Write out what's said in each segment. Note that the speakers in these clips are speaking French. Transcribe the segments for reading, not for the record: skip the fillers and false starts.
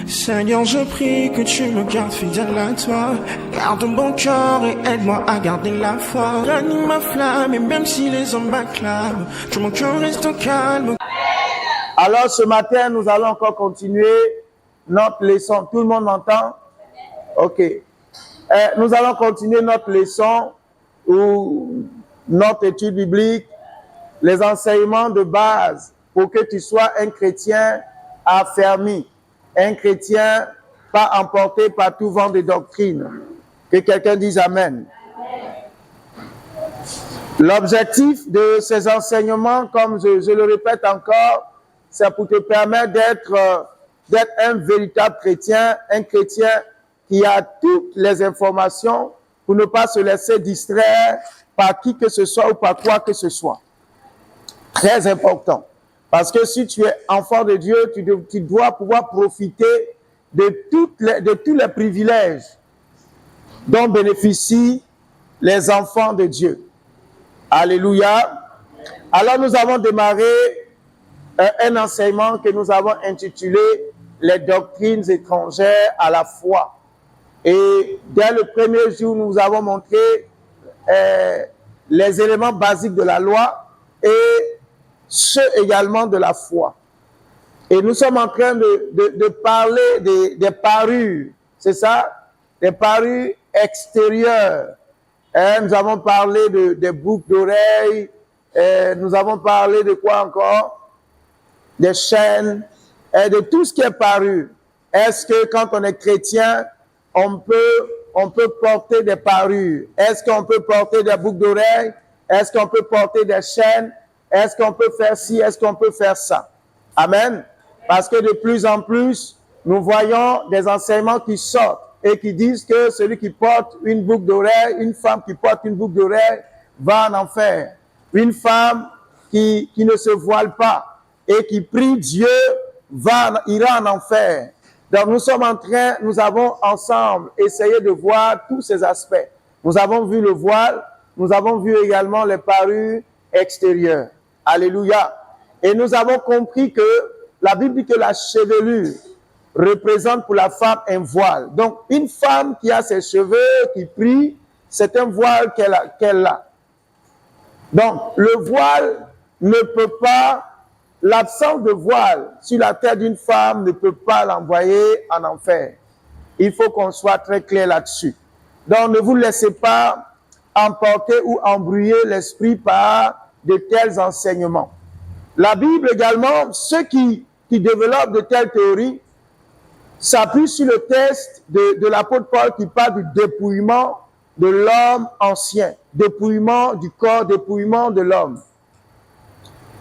Seigneur, je prie que tu me gardes fidèle à toi. Garde mon cœur et aide-moi à garder la foi. Ranime ma flamme et même si les hommes m'acclament, que mon cœur reste calme. Alors ce matin, nous allons encore continuer notre leçon. Tout le monde m'entend? Ok. Nous allons continuer notre leçon ou notre étude biblique, les enseignements de base pour que tu sois un chrétien affermi, un chrétien pas emporté par tout vent de doctrine. Que quelqu'un dise Amen. L'objectif de ces enseignements, comme je le répète encore, c'est pour te permettre d'être un véritable chrétien, un chrétien qui a toutes les informations pour ne pas se laisser distraire par qui que ce soit ou par quoi que ce soit. Très important. Parce que si tu es enfant de Dieu, tu dois pouvoir profiter de tous les privilèges dont bénéficient les enfants de Dieu. Alléluia. Alors nous avons démarré un enseignement que nous avons intitulé « Les doctrines étrangères à la foi ». Et dès le premier jour, nous avons montré les éléments basiques de la loi et ceux également de la foi. Et nous sommes en train de parler des parures, c'est ça? Des parures extérieures. Nous avons parlé des boucles d'oreilles, nous avons parlé de quoi encore? Des chaînes, de tout ce qui est paru. Est-ce que quand on est chrétien, on peut porter des parures? Est-ce qu'on peut porter des boucles d'oreilles? Est-ce qu'on peut porter des chaînes? Est-ce qu'on peut faire ci? Est-ce qu'on peut faire ça? Amen. Parce que de plus en plus, nous voyons des enseignements qui sortent et qui disent que celui qui porte une boucle d'oreille, une femme qui porte une boucle d'oreille, va en enfer. Une femme qui ne se voile pas et qui prie Dieu ira en enfer. Donc nous avons ensemble essayé de voir tous ces aspects. Nous avons vu le voile, nous avons vu également les parures extérieures. Alléluia. Et nous avons compris que la Bible dit que la chevelure représente pour la femme un voile. Donc une femme qui a ses cheveux, qui prie, c'est un voile qu'elle a. Donc le voile ne peut pas, l'absence de voile sur la tête d'une femme ne peut pas l'envoyer en enfer. Il faut qu'on soit très clair là-dessus. Donc ne vous laissez pas emporter ou embrouiller l'esprit par de tels enseignements. La Bible également, ceux qui développent de telles théories s'appuient sur le texte de l'apôtre Paul qui parle du dépouillement de l'homme ancien, dépouillement du corps, dépouillement de l'homme.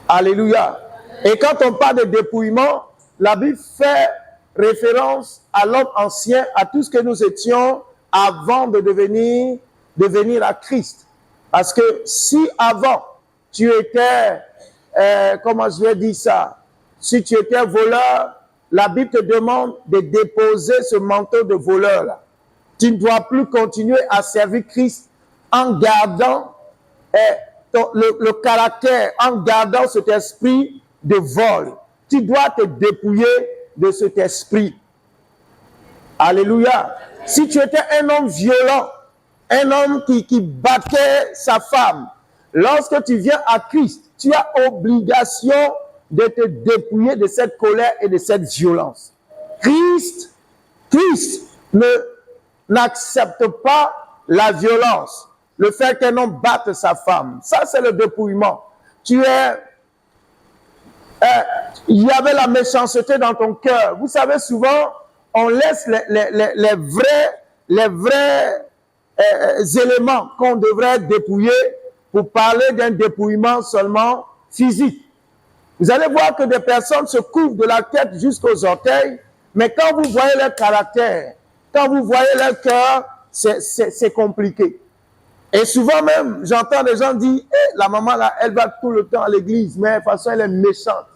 Alléluia. Et quand on parle de dépouillement, la Bible fait référence à l'homme ancien, à tout ce que nous étions avant de devenir à Christ. Parce que si avant, tu étais, comment je vais dire ça, si tu étais voleur, la Bible te demande de déposer ce manteau de voleur-là. Tu ne dois plus continuer à servir Christ en gardant le caractère, en gardant cet esprit de vol. Tu dois te dépouiller de cet esprit. Alléluia. Si tu étais un homme violent, un homme qui battait sa femme, lorsque tu viens à Christ, tu as obligation de te dépouiller de cette colère et de cette violence. Christ n'accepte pas la violence, le fait qu'un homme batte sa femme. Ça, c'est le dépouillement. Il y avait la méchanceté dans ton cœur. Vous savez, souvent, on laisse les vrais éléments qu'on devrait dépouiller pour parler d'un dépouillement seulement physique. Vous allez voir que des personnes se couvrent de la tête jusqu'aux orteils, mais quand vous voyez leur caractère, quand vous voyez leur cœur, c'est compliqué. Et souvent même, j'entends des gens dire, la maman là, elle va tout le temps à l'église, mais de toute façon, elle est méchante.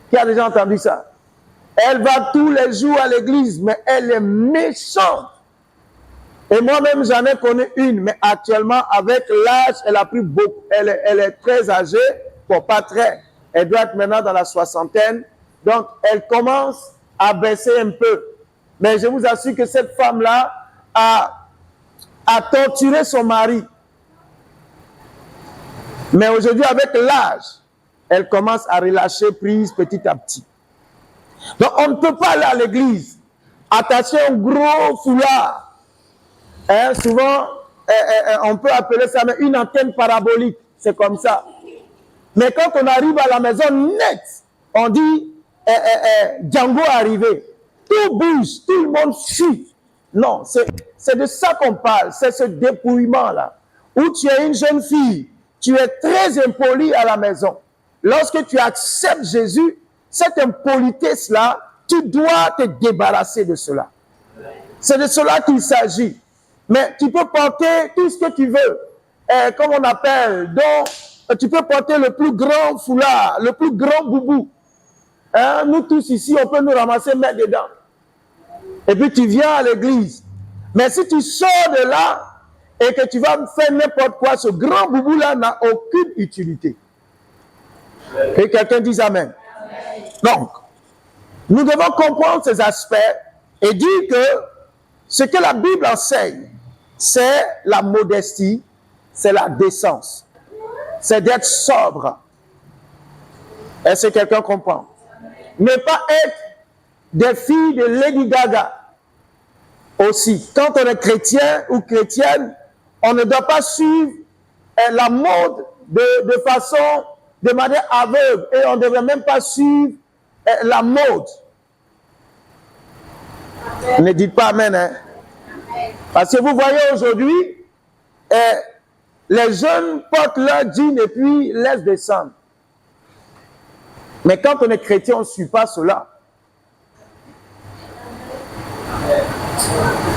Qui a déjà entendu ça? Elle va tous les jours à l'église, mais elle est méchante. Et moi-même, j'en ai connu une, mais actuellement, avec l'âge, elle a pris beaucoup. Elle est très âgée, bon, pas très. Elle doit être maintenant dans la soixantaine. Donc, elle commence à baisser un peu. Mais je vous assure que cette femme-là a torturé son mari. Mais aujourd'hui, avec l'âge, elle commence à relâcher prise petit à petit. Donc, on ne peut pas aller à l'église attacher un gros foulard. Hein, souvent, on peut appeler ça une antenne parabolique. C'est comme ça. Mais quand on arrive à la maison net, on dit Django est arrivé. Tout bouge, tout le monde fuit. Non, c'est de ça qu'on parle. C'est ce dépouillement-là. Où tu es une jeune fille, tu es très impoli à la maison. Lorsque tu acceptes Jésus, cette impolitesse-là, tu dois te débarrasser de cela. C'est de cela qu'il s'agit. Mais tu peux porter tout ce que tu veux. Comme on appelle, donc tu peux porter le plus grand foulard, le plus grand boubou. Hein? Nous tous ici, on peut nous ramasser, mettre dedans. Et puis tu viens à l'église. Mais si tu sors de là et que tu vas faire n'importe quoi, ce grand boubou-là n'a aucune utilité. Que quelqu'un dise Amen. Donc, nous devons comprendre ces aspects et dire que ce que la Bible enseigne, c'est la modestie, c'est la décence, c'est d'être sobre. Est-ce que quelqu'un comprend? Ne pas être des filles de Lady Gaga aussi. Quand on est chrétien ou chrétienne, on ne doit pas suivre la mode de manière aveugle et on ne devrait même pas suivre la mode. Ne dites pas Amen. Hein? Parce que vous voyez aujourd'hui, les jeunes portent leur jean et puis laissent descendre. Mais quand on est chrétien, on ne suit pas cela.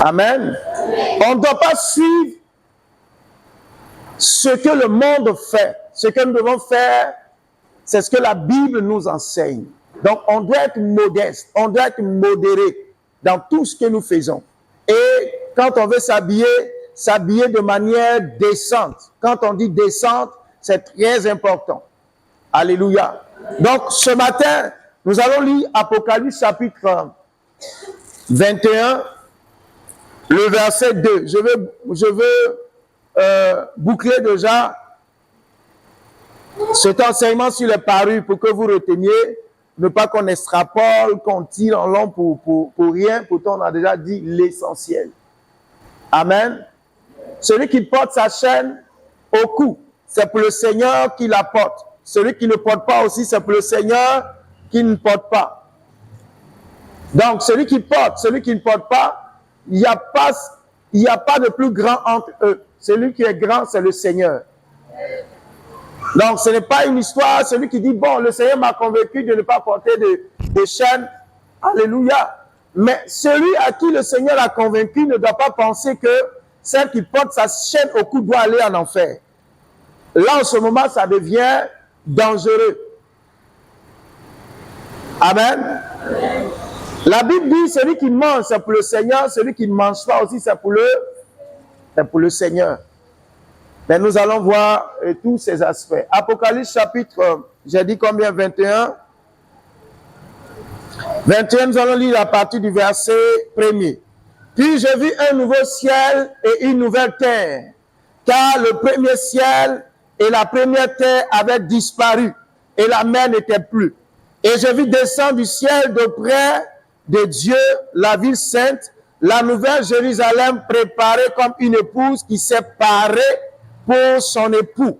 Amen. On ne doit pas suivre ce que le monde fait. Ce que nous devons faire, c'est ce que la Bible nous enseigne. Donc, on doit être modeste, on doit être modéré dans tout ce que nous faisons. Et quand on veut s'habiller de manière décente. Quand on dit décente, c'est très important. Alléluia. Donc, ce matin, nous allons lire Apocalypse chapitre 21, le verset 2. Je veux boucler déjà cet enseignement sur les parures pour que vous reteniez, ne pas qu'on extrapole, qu'on tire en long pour rien. Pourtant, on a déjà dit l'essentiel. Amen. Celui qui porte sa chaîne au cou, c'est pour le Seigneur qui la porte. Celui qui ne porte pas aussi, c'est pour le Seigneur qui ne porte pas. Donc, celui qui porte, celui qui ne porte pas, il n'y a pas de plus grand entre eux. Celui qui est grand, c'est le Seigneur. Donc, ce n'est pas une histoire, celui qui dit, bon, le Seigneur m'a convaincu de ne pas porter de chaîne. Alléluia. Mais celui à qui le Seigneur a convaincu ne doit pas penser que celle qui porte sa chaîne au cou doit aller en enfer. Là, en ce moment, ça devient dangereux. Amen. La Bible dit, celui qui mange, c'est pour le Seigneur. Celui qui ne mange pas aussi, c'est pour le Seigneur. Mais nous allons voir tous ces aspects. Apocalypse chapitre, j'ai dit combien? 21. 21, nous allons lire à partir du verset 1er. Puis je vis un nouveau ciel et une nouvelle terre, car le premier ciel et la première terre avaient disparu, et la mer n'était plus. Et je vis descendre du ciel d'auprès de Dieu, la ville sainte, la nouvelle Jérusalem préparée comme une épouse qui s'est parée pour son époux.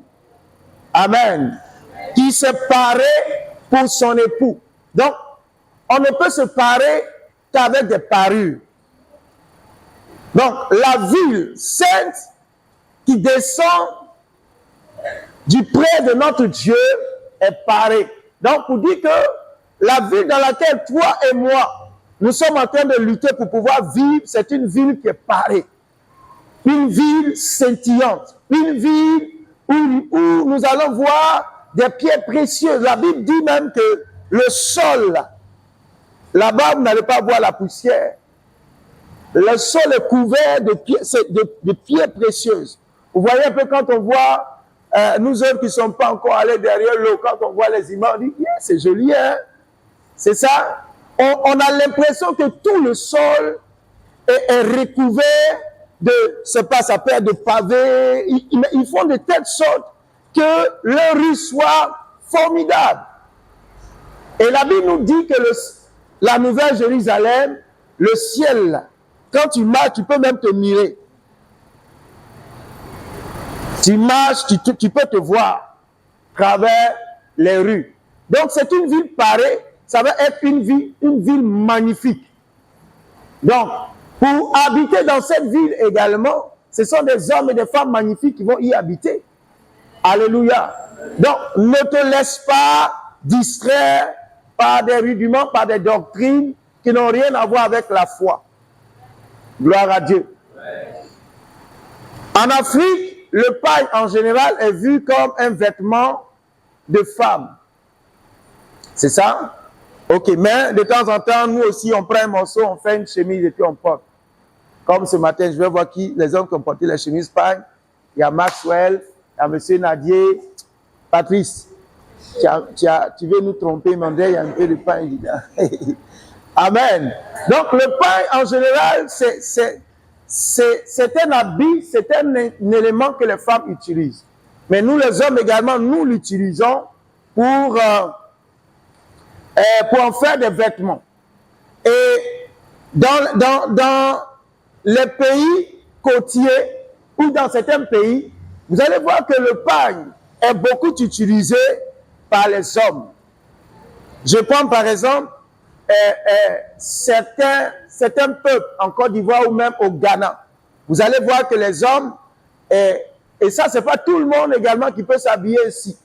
Amen. Qui s'est parée pour son époux. Donc, on ne peut se parer qu'avec des parures. Donc, la ville sainte qui descend du près de notre Dieu est parée. Donc, pour dire que la ville dans laquelle toi et moi, nous sommes en train de lutter pour pouvoir vivre, c'est une ville qui est parée. Une ville scintillante. Une ville où nous allons voir des pierres précieuses. La Bible dit même que le sol, là-bas, vous n'allez pas voir la poussière. Le sol est couvert de pierres précieuses. Vous voyez un peu quand on voit, nous autres qui ne sommes pas encore allés derrière l'eau, quand on voit les images, on dit, yeah, c'est joli, hein? C'est ça? On a l'impression que tout le sol est recouvert de, c'est pas, ça peut être de pavés. Ils font de telle sorte que leur rue soit formidable. Et la Bible nous dit que la Nouvelle Jérusalem, le ciel, quand tu marches, tu peux même te mirer. Tu marches, tu peux te voir à travers les rues. Donc c'est une ville pareille, ça va être une ville magnifique. Donc, pour habiter dans cette ville également, ce sont des hommes et des femmes magnifiques qui vont y habiter. Alléluia. Donc, ne te laisse pas distraire par des rudiments, par des doctrines qui n'ont rien à voir avec la foi. Gloire à Dieu. En Afrique, le paille en général est vu comme un vêtement de femme. C'est ça? Ok, mais de temps en temps, nous aussi, on prend un morceau, on fait une chemise et puis on porte. Comme ce matin, je vais voir qui, les hommes qui ont porté la chemise paille. Il y a Maxwell, il y a M. Nadier, Patrice. Tu veux nous tromper, mais il y a un peu de pain dedans. Amen. Donc le pain en général, c'est un habit, c'est un élément que les femmes utilisent. Mais nous les hommes également, nous l'utilisons pour en faire des vêtements. Et dans les pays côtiers ou dans certains pays, vous allez voir que le pain est beaucoup utilisé par les hommes. Je prends par exemple certains peuples en Côte d'Ivoire ou même au Ghana. Vous allez voir que les hommes, et ça c'est pas tout le monde également qui peut s'habiller ici.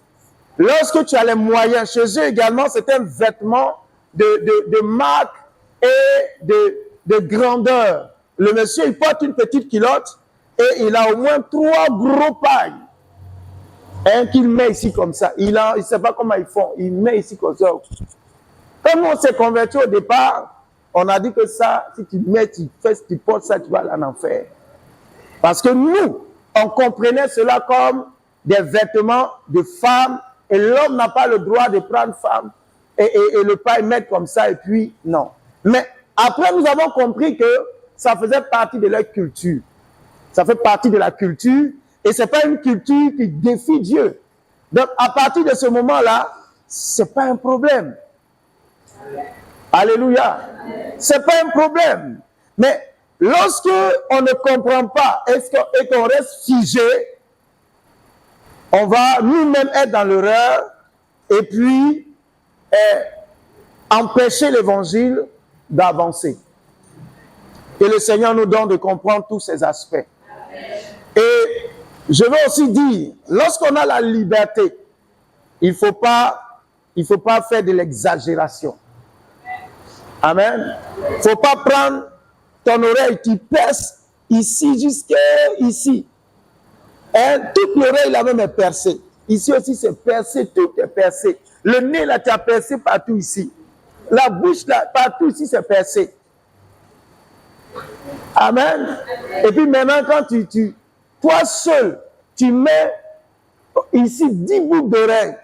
Lorsque tu as les moyens, chez eux également, c'est un vêtement de marque et de grandeur. Le monsieur, il porte une petite culotte et il a au moins 3 gros pailles. Un qu'il met ici comme ça. Il ne sait pas comment ils font. Il met ici comme ça. Comme on s'est converti au départ, on a dit que ça, si tu mets, tu portes ça, tu vas aller en enfer. Parce que nous, on comprenait cela comme des vêtements de femmes et l'homme n'a pas le droit de prendre femme et le paille mettre comme ça et puis non. Mais après, nous avons compris que ça faisait partie de leur culture. Ça fait partie de la culture et ce n'est pas une culture qui défie Dieu. Donc, à partir de ce moment-là, ce n'est pas un problème. Alléluia. Ce n'est pas un problème. Mais lorsque on ne comprend pas et qu'on reste figé, on va nous-mêmes être dans l'erreur et puis empêcher l'évangile d'avancer. Et le Seigneur nous donne de comprendre tous ces aspects. Et je veux aussi dire, lorsqu'on a la liberté, il ne faut pas faire de l'exagération. Amen. Il ne faut pas prendre ton oreille, tu perces ici jusqu'à ici. Et toute l'oreille là même est percée. Ici aussi c'est percé, tout est percé. Le nez là tu as percé partout ici. La bouche là, partout ici c'est percé. Amen. Et puis maintenant quand toi seul, tu mets ici 10 boucles d'oreilles.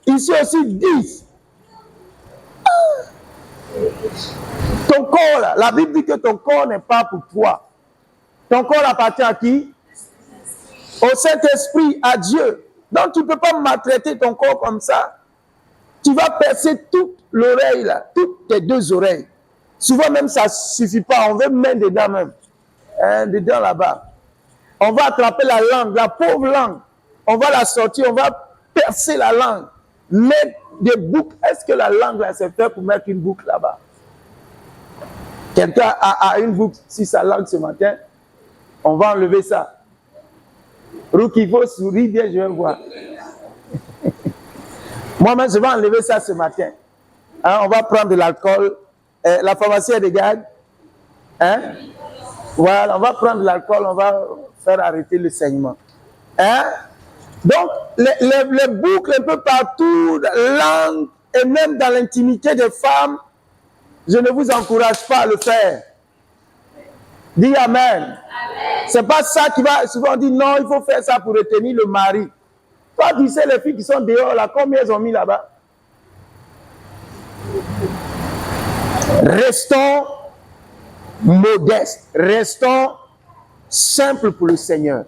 Ici aussi 10. Ton corps là, la Bible dit que ton corps n'est pas pour toi. Ton corps appartient à qui? Au Saint-Esprit, à Dieu. Donc tu ne peux pas maltraiter ton corps comme ça. Tu vas percer toute l'oreille là, toutes tes 2 oreilles. Souvent même ça ne suffit pas, on veut mettre dedans même. Dedans là-bas. On va attraper la langue, la pauvre langue. On va la sortir, on va percer la langue. Mettre des boucles. Est-ce que la langue là c'est fait pour mettre une boucle là-bas? Quelqu'un a une boucle sur sa langue ce matin, on va enlever ça. Rukivo sourit bien, je vais voir. Moi-même, je vais enlever ça ce matin. Hein, on va prendre de l'alcool. La pharmacie est de garde. Hein? Voilà, on va prendre de l'alcool, on va faire arrêter le saignement. Hein? Donc, les boucles un peu partout, langue, et même dans l'intimité des femmes, je ne vous encourage pas à le faire. Dis Amen. C'est pas ça qui va... Souvent on dit non, il faut faire ça pour retenir le mari. Toi, tu sais les filles qui sont dehors là, combien elles ont mis là-bas? restons modestes, restons simples pour le Seigneur.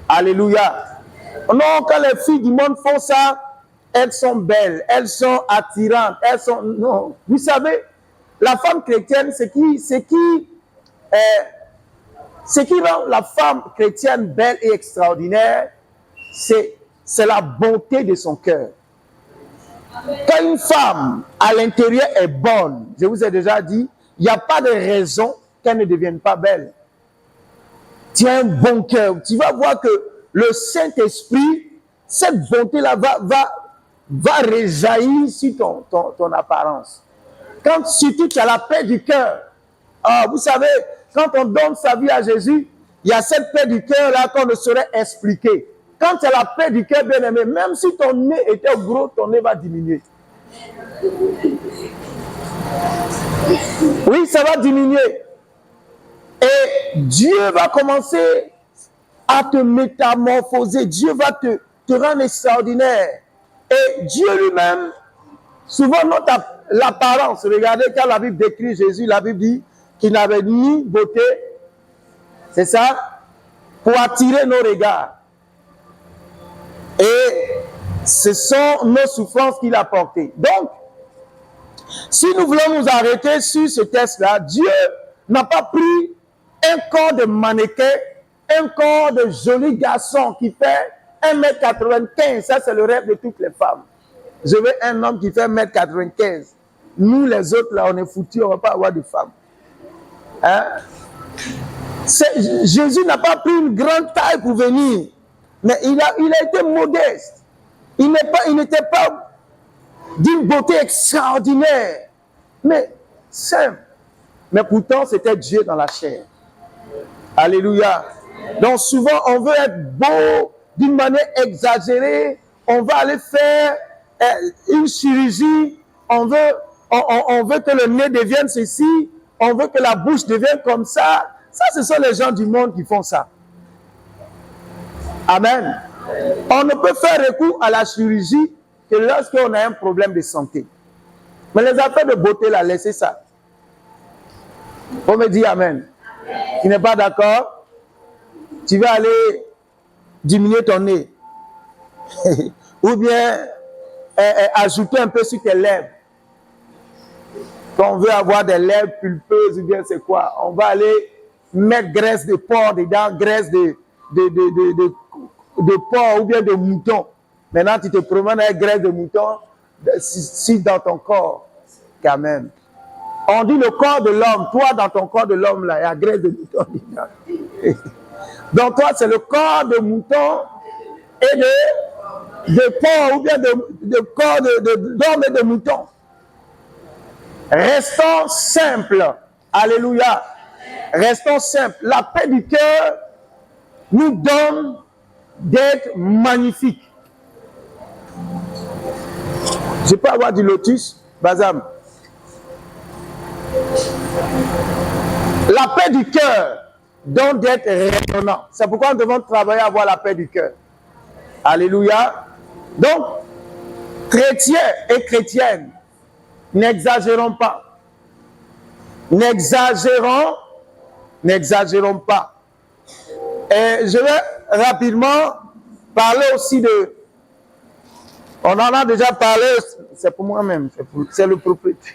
Alléluia. Non, quand les filles du monde font ça, elles sont belles, elles sont attirantes, elles sont... Non, vous savez, la femme chrétienne, ce qui rend la femme chrétienne belle et extraordinaire, c'est la bonté de son cœur. Quand une femme à l'intérieur est bonne, je vous ai déjà dit, il n'y a pas de raison qu'elle ne devienne pas belle. Tu as un bon cœur, tu vas voir que le Saint-Esprit, cette bonté-là va réjaillir sur ton apparence. Quand surtout tu as la paix du cœur. Vous savez, quand on donne sa vie à Jésus, il y a cette paix du cœur là qu'on ne saurait expliquer. Quand tu as la paix du cœur, bien aimé, même si ton nez était gros, ton nez va diminuer. Oui, ça va diminuer. Et Dieu va commencer à te métamorphoser. Dieu va te rendre extraordinaire. Et Dieu lui-même, souvent note l'apparence. Regardez quand la Bible décrit Jésus, la Bible dit qu'il n'avait ni beauté, c'est ça, pour attirer nos regards. Et ce sont nos souffrances qu'il a portées. Donc, si nous voulons nous arrêter sur ce texte-là, Dieu n'a pas pris un corps de mannequin, un corps de joli garçon qui fait 1m95. Ça, c'est le rêve de toutes les femmes. Je veux un homme qui fait 1m95. Nous, les autres, là, on est foutus, on ne va pas avoir de femmes. Hein? Jésus n'a pas pris une grande taille pour venir. Mais il a été modeste. Il n'était pas d'une beauté extraordinaire, mais simple. Mais pourtant, c'était Dieu dans la chair. Alléluia. Donc souvent, on veut être beau d'une manière exagérée. On va aller faire une chirurgie. On veut que le nez devienne ceci. On veut que la bouche devienne comme ça. Ça, ce sont les gens du monde qui font ça. Amen. On ne peut faire recours à la chirurgie que lorsqu'on a un problème de santé. Mais les affaires de beauté, là, laissez ça. Vous me dites amen. Tu n'es pas d'accord? Tu vas aller diminuer ton nez. Ou bien ajouter un peu sur tes lèvres. Quand on veut avoir des lèvres pulpeuses, ou bien c'est quoi? On va aller mettre graisse de porc dedans, graisse de porc ou bien de mouton. Maintenant, tu te promènes avec graisse de mouton si dans ton corps, quand même. On dit le corps de l'homme. Toi, dans ton corps de l'homme, là, il y a graisse de mouton dedans. Donc, toi, c'est le corps de mouton et de porc ou bien de corps d'homme et de mouton. Restons simples. Alléluia. Restons simples. La paix du cœur nous donne d'être magnifiques. Je peux avoir du lotus, Bazam. La paix du cœur donne d'être rayonnant. C'est pourquoi nous devons travailler à avoir la paix du cœur. Alléluia. Donc, chrétiens et chrétiennes, n'exagérons pas. N'exagérons pas. Et je vais rapidement parler aussi de... On en a déjà parlé, c'est pour moi-même, c'est le propriétaire.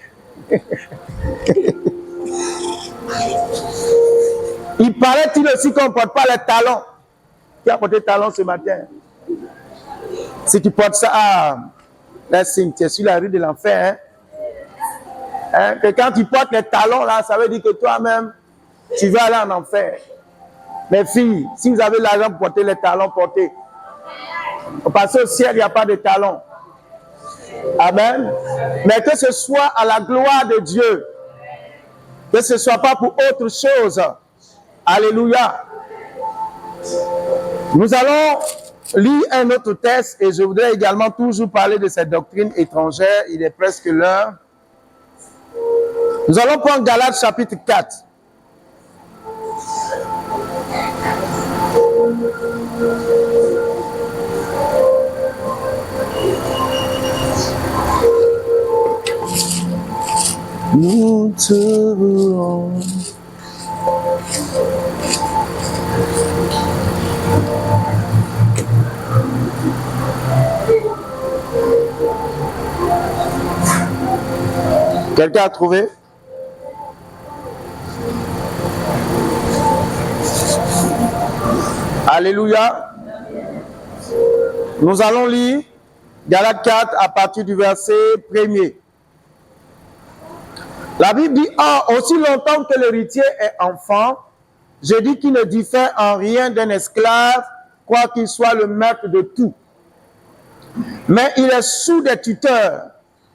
Il paraît-il aussi qu'on ne porte pas les talons. Qui a porté talons ce matin? Si tu portes ça, là, tu es sur la rue de l'enfer. Que quand tu portes les talons, là, ça veut dire que toi-même, tu vas aller en enfer. Mes filles, si vous avez l'argent pour porter les talons, portez. Parce qu'au ciel, il n'y a pas de talons. Amen. Mais que ce soit à la gloire de Dieu. Que ce ne soit pas pour autre chose. Alléluia. Nous allons lire un autre texte et je voudrais également toujours parler de cette doctrine étrangère. Il est presque l'heure. Nous allons prendre Galates chapitre 4. Nous tout. Quelqu'un a trouvé? Alléluia. Nous allons lire Galates 4 à partir du verset 1er. La Bible dit, aussi longtemps que l'héritier est enfant, je dis qu'il ne diffère en rien d'un esclave, quoi qu'il soit le maître de tout. Mais il est sous des tuteurs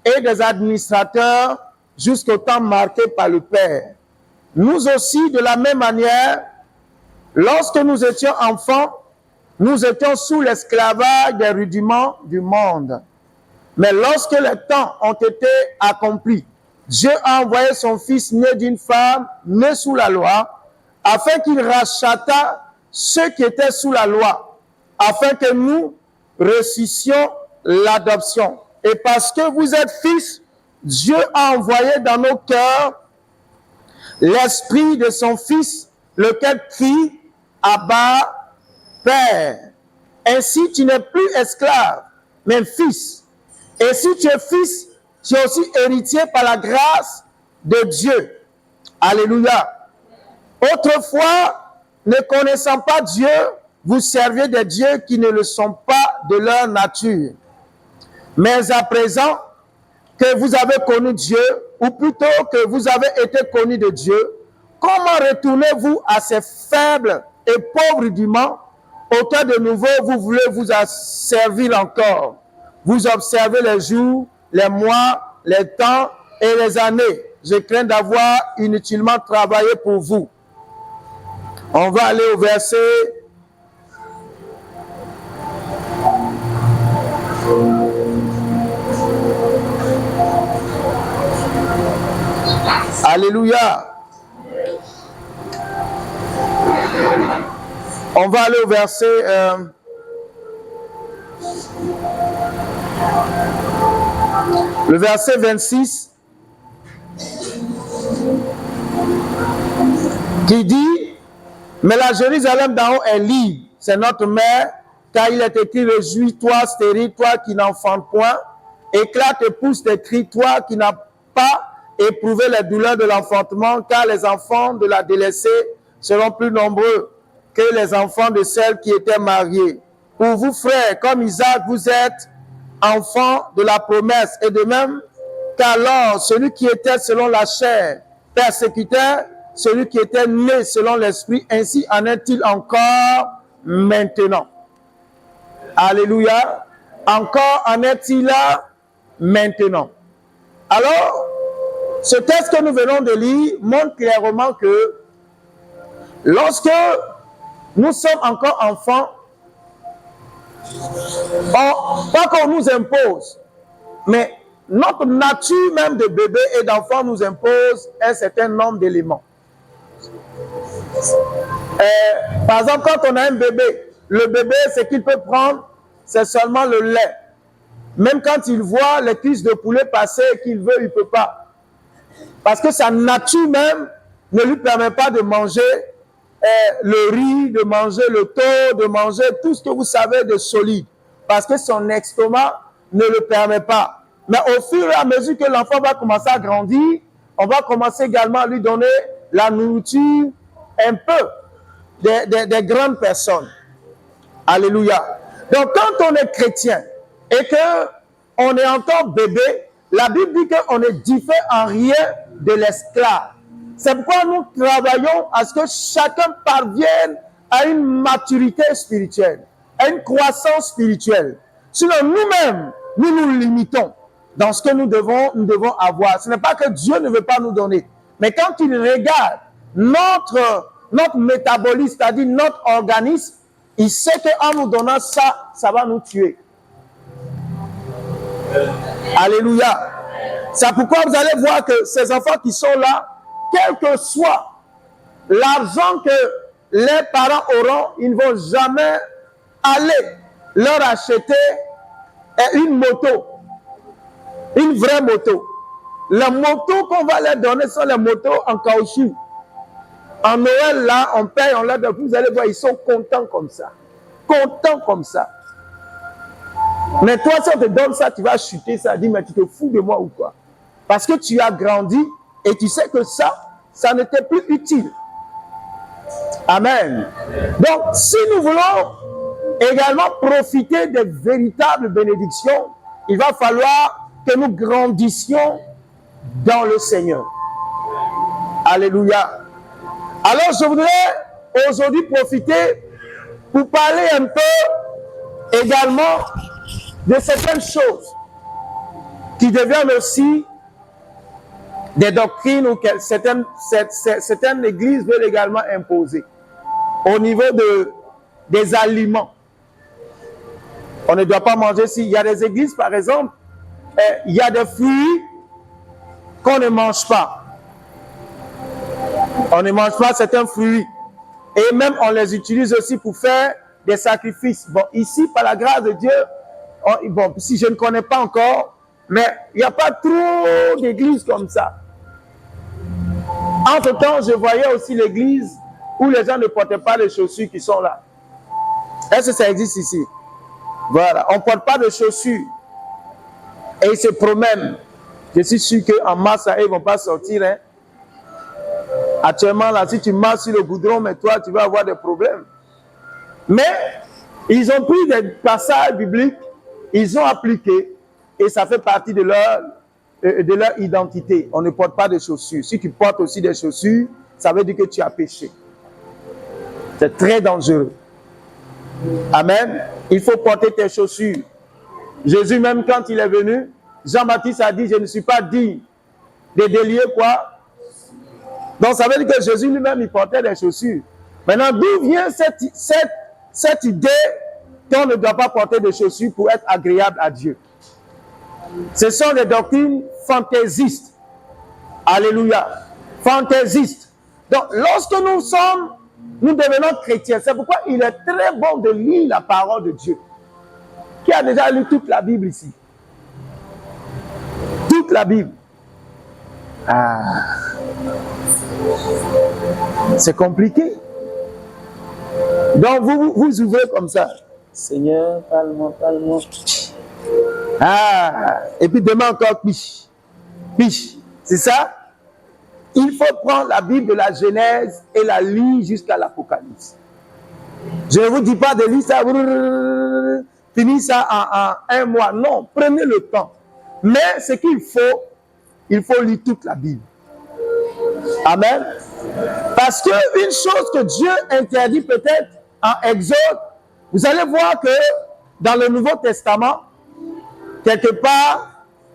et des administrateurs jusqu'au temps marqué par le Père. Nous aussi, de la même manière, lorsque nous étions enfants, nous étions sous l'esclavage des rudiments du monde. Mais lorsque les temps ont été accomplis, Dieu a envoyé son Fils né d'une femme, né sous la loi, afin qu'il rachatât ceux qui étaient sous la loi, afin que nous reçussions l'adoption. Et parce que vous êtes fils, Dieu a envoyé dans nos cœurs l'esprit de son Fils, lequel crie « Abba, Père ». Ainsi, tu n'es plus esclave, mais fils. Et si tu es fils, tu es aussi héritier par la grâce de Dieu. Alléluia. Autrefois, ne connaissant pas Dieu, vous serviez des dieux qui ne le sont pas de leur nature. Mais à présent que vous avez connu Dieu, ou plutôt que vous avez été connu de Dieu, comment retournez-vous à ces faibles et pauvres rudiments, auquel de nouveau vous voulez vous servir encore? Vous observez les jours, les mois, les temps et les années. Je crains d'avoir inutilement travaillé pour vous. On va aller au verset 1. Alléluia. On va aller au verset le verset 26 qui dit: mais la Jérusalem d'en haut est libre, c'est notre mère, car il est écrit: réjouis-toi, stérile, toi qui n'enfantes point, éclate et pousse tes cris, toi qui n'as pas éprouvé les douleurs de l'enfantement, car les enfants de la délaissée seront plus nombreux que les enfants de celles qui étaient mariées. Pour vous, frères, comme Isaac, vous êtes enfants de la promesse, et de même qu'alors celui qui était selon la chair persécutait celui qui était né selon l'esprit, ainsi en est-il encore maintenant. Alléluia. Encore en est-il là maintenant. Alors, ce texte que nous venons de lire montre clairement que lorsque nous sommes encore enfants, pas qu'on nous impose, mais notre nature même de bébé et d'enfant nous impose un certain nombre d'éléments. Par exemple, quand on a un bébé, le bébé, ce qu'il peut prendre, c'est seulement le lait. Même quand il voit les cuisses de poulet passer et qu'il veut, il ne peut pas. Parce que sa nature même ne lui permet pas de manger le riz, de manger le thon, de manger tout ce que vous savez de solide. Parce que son estomac ne le permet pas. Mais au fur et à mesure que l'enfant va commencer à grandir, on va commencer également à lui donner la nourriture un peu des grandes personnes. Alléluia. Donc quand on est chrétien et qu'on est encore bébé, la Bible dit qu'on ne diffère en rien de l'esclave. C'est pourquoi nous travaillons à ce que chacun parvienne à une maturité spirituelle, à une croissance spirituelle. Sinon nous-mêmes, nous nous limitons dans ce que nous devons avoir. Ce n'est pas que Dieu ne veut pas nous donner, mais quand il regarde notre métabolisme, c'est-à-dire notre organisme, il sait qu'en nous donnant ça, ça va nous tuer. Alléluia. C'est pourquoi vous allez voir que ces enfants qui sont là, quel que soit l'argent que les parents auront, ils ne vont jamais aller leur acheter une moto, une vraie moto. les motos qu'on va leur donner sont les motos en caoutchouc. En Noël, là, on paye, on leur donne. Vous allez voir, ils sont contents comme ça. Contents comme ça. Mais toi, si on te donne ça, tu vas chuter ça. Dis, mais tu te fous de moi ou quoi? Parce que tu as grandi et tu sais que ça ne t'est plus utile. Amen. Donc, si nous voulons également profiter des véritables bénédictions, il va falloir que nous grandissions dans le Seigneur. Alléluia. Alors, je voudrais aujourd'hui profiter pour parler un peu également de certaines choses qui deviennent aussi des doctrines ou que certaines églises veulent également imposer au niveau des aliments. On ne doit pas manger si. Il y a des églises, par exemple, il y a des fruits qu'on ne mange pas. On ne mange pas certains fruits. Et même on les utilise aussi pour faire des sacrifices. Bon, ici, par la grâce de Dieu, bon, si je ne connais pas encore, mais il n'y a pas trop d'églises comme ça. Entre-temps, je voyais aussi l'église où les gens ne portaient pas les chaussures qui sont là. Est-ce que ça existe ici? Voilà, on ne porte pas de chaussures. Et ils se promènent. Je suis sûr qu'en mars, ils ne vont pas sortir. Hein. Actuellement, là, si tu marches sur le goudron, mais toi, tu vas avoir des problèmes. Mais, ils ont pris des passages bibliques, ils ont appliqué, et ça fait partie de leur identité. On ne porte pas de chaussures. Si tu portes aussi des chaussures, ça veut dire que tu as péché. C'est très dangereux. Amen. Il faut porter tes chaussures. Jésus, même quand il est venu, Jean-Baptiste a dit, je ne suis pas digne de délier quoi? Donc ça veut dire que Jésus lui-même, il portait des chaussures. Maintenant, d'où vient cette idée qu'on ne doit pas porter de chaussures pour être agréable à Dieu? Ce sont des doctrines fantaisistes. Alléluia. Fantaisistes. Donc, lorsque nous devenons chrétiens, c'est pourquoi il est très bon de lire la parole de Dieu. Qui a déjà lu toute la Bible ici? Toute la Bible. Ah. C'est compliqué. Donc, vous ouvrez comme ça. Seigneur, parle-moi, parle-moi. Ah. Et puis demain encore, piche. Piche. C'est ça? Il faut prendre la Bible de la Genèse et la lire jusqu'à l'Apocalypse. Je ne vous dis pas de lire ça, finir ça en un mois. Non, prenez le temps. Mais ce qu'il faut, il faut lire toute la Bible. Amen. Parce qu'une chose que Dieu interdit peut-être en Exode, vous allez voir que dans le Nouveau Testament, quelque part,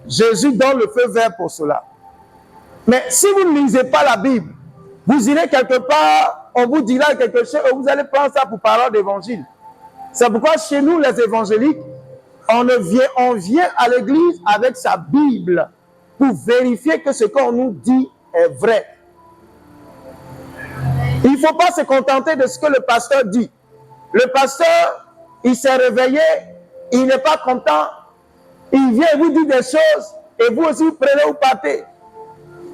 Jésus donne le feu vert pour cela. Mais si vous ne lisez pas la Bible, vous irez quelque part, on vous dira quelque chose, et vous allez prendre ça pour parler d'évangile. C'est pourquoi chez nous, les évangéliques, on vient à l'église avec sa Bible pour vérifier que ce qu'on nous dit est vrai. Il ne faut pas se contenter de ce que le pasteur dit. Le pasteur, il s'est réveillé, il n'est pas content, il vient vous dire des choses, et vous aussi, vous prenez ou partez.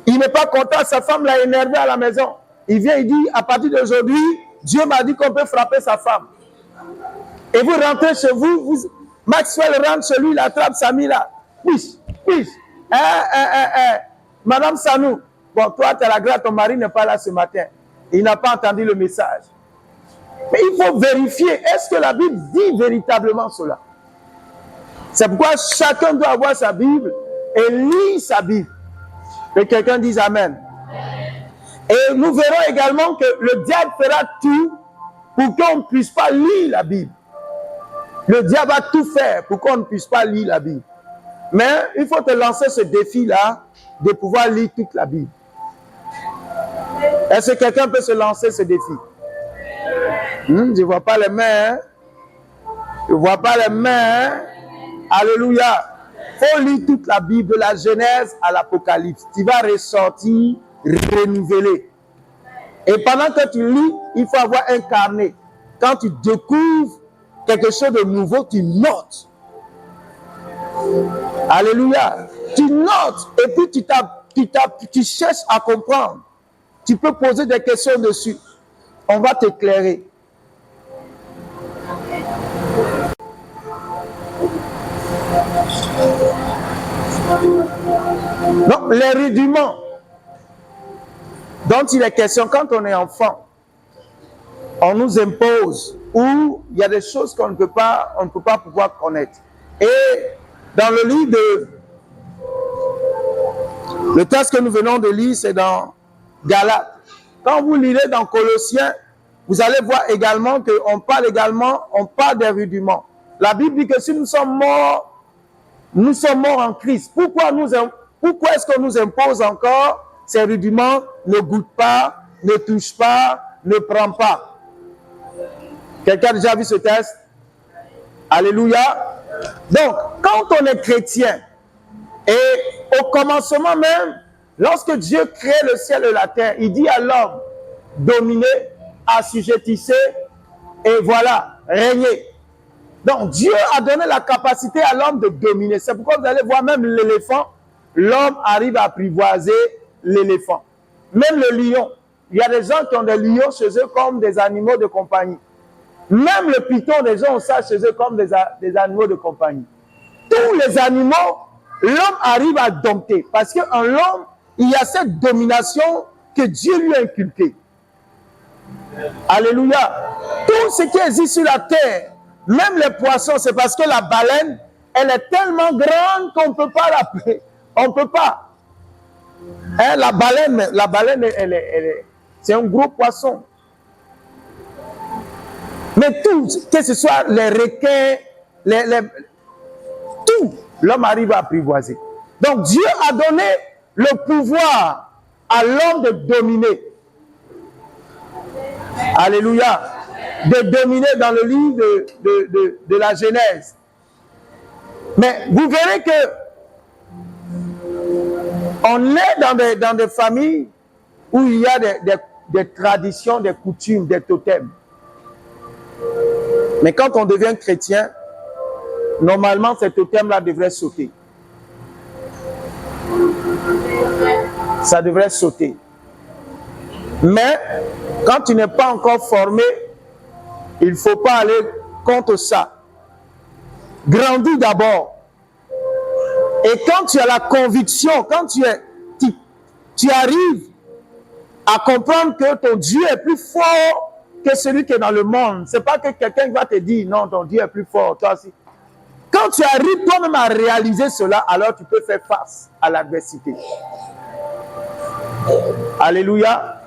Il n'est pas content, sa femme l'a énervé à la maison. Il vient, il dit, à partir d'aujourd'hui, Dieu m'a dit qu'on peut frapper sa femme. Et vous rentrez chez vous, Maxwell rentre chez lui, il attrape Samy là. Piche, piche. Madame Sanou, bon, toi, tu as la grâce, ton mari n'est pas là ce matin. Il n'a pas entendu le message. Mais il faut vérifier, est-ce que la Bible dit véritablement cela? C'est pourquoi chacun doit avoir sa Bible et lire sa Bible. Que quelqu'un dise Amen. Et nous verrons également que le diable fera tout pour qu'on ne puisse pas lire la Bible. Le diable va tout faire pour qu'on ne puisse pas lire la Bible. Mais il faut te lancer ce défi-là de pouvoir lire toute la Bible. Est-ce que quelqu'un peut se lancer ce défi? Je ne vois pas les mains. Hein? Je ne vois pas les mains. Hein? Alléluia. Il faut lire toute la Bible, de la Genèse à l'Apocalypse. Tu vas ressortir renouvelé. Et pendant que tu lis, il faut avoir un carnet. Quand tu découvres quelque chose de nouveau, tu notes. Alléluia. Tu notes et puis tu cherches à comprendre. Tu peux poser des questions dessus. On va t'éclairer. Donc, les rudiments dont il est question quand on est enfant, on nous impose ou il y a des choses qu'on ne peut pas pouvoir connaître. Et dans le livre le texte que nous venons de lire, c'est dans Galates. Quand vous lirez dans Colossiens, vous allez voir également qu'on parle des rudiments. La Bible dit que si nous sommes morts en Christ. Pourquoi est-ce qu'on nous impose encore ces rudiments? Ne goûte pas, ne touche pas, ne prend pas. Quelqu'un a déjà vu ce texte? Alléluia. Donc, quand on est chrétien, et au commencement même, lorsque Dieu crée le ciel et la terre, il dit à l'homme, dominez, assujettissez, et voilà, régnez. Donc, Dieu a donné la capacité à l'homme de dominer. C'est pourquoi vous allez voir même l'éléphant, l'homme arrive à apprivoiser l'éléphant. Même le lion. Il y a des gens qui ont des lions chez eux comme des animaux de compagnie. Même le python, des gens ont ça chez eux comme des animaux de compagnie. Tous les animaux, l'homme arrive à dompter. Parce qu'en l'homme, il y a cette domination que Dieu lui a inculquée. Alléluia. Tout ce qui existe sur la terre, même les poissons, c'est parce que la baleine, elle est tellement grande qu'on ne peut pas l'appeler. On ne peut pas. Hein, la baleine c'est un gros poisson. Mais tout, que ce soit les requins, tout, l'homme arrive à apprivoiser. Donc Dieu a donné le pouvoir à l'homme de dominer. Alléluia. De dominer dans le livre de la Genèse. Mais vous verrez que on est dans des familles où il y a des traditions, des coutumes, des totems. Mais quand on devient chrétien, normalement ces totems-là devraient sauter. Ça devrait sauter. Mais quand tu n'es pas encore formé, il ne faut pas aller contre ça. Grandis d'abord. Et quand tu as la conviction, quand tu arrives à comprendre que ton Dieu est plus fort que celui qui est dans le monde, c'est pas que quelqu'un va te dire non, ton Dieu est plus fort, toi aussi. Quand tu arrives toi-même à réaliser cela, alors tu peux faire face à l'adversité. Alléluia.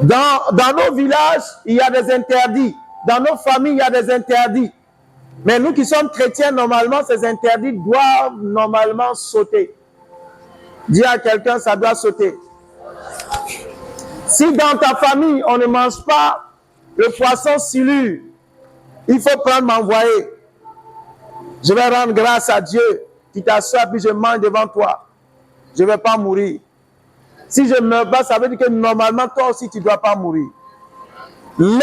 Dans nos villages, il y a des interdits. Dans nos familles, il y a des interdits. Mais nous qui sommes chrétiens, normalement, ces interdits doivent normalement sauter. Dis à quelqu'un, ça doit sauter. Si dans ta famille, on ne mange pas le poisson silure, il faut prendre m'envoyer. Je vais rendre grâce à Dieu. Tu t'assois puis je mange devant toi. Je ne vais pas mourir. Si je ne meurs pas, ça veut dire que normalement, toi aussi, tu ne dois pas mourir. Mais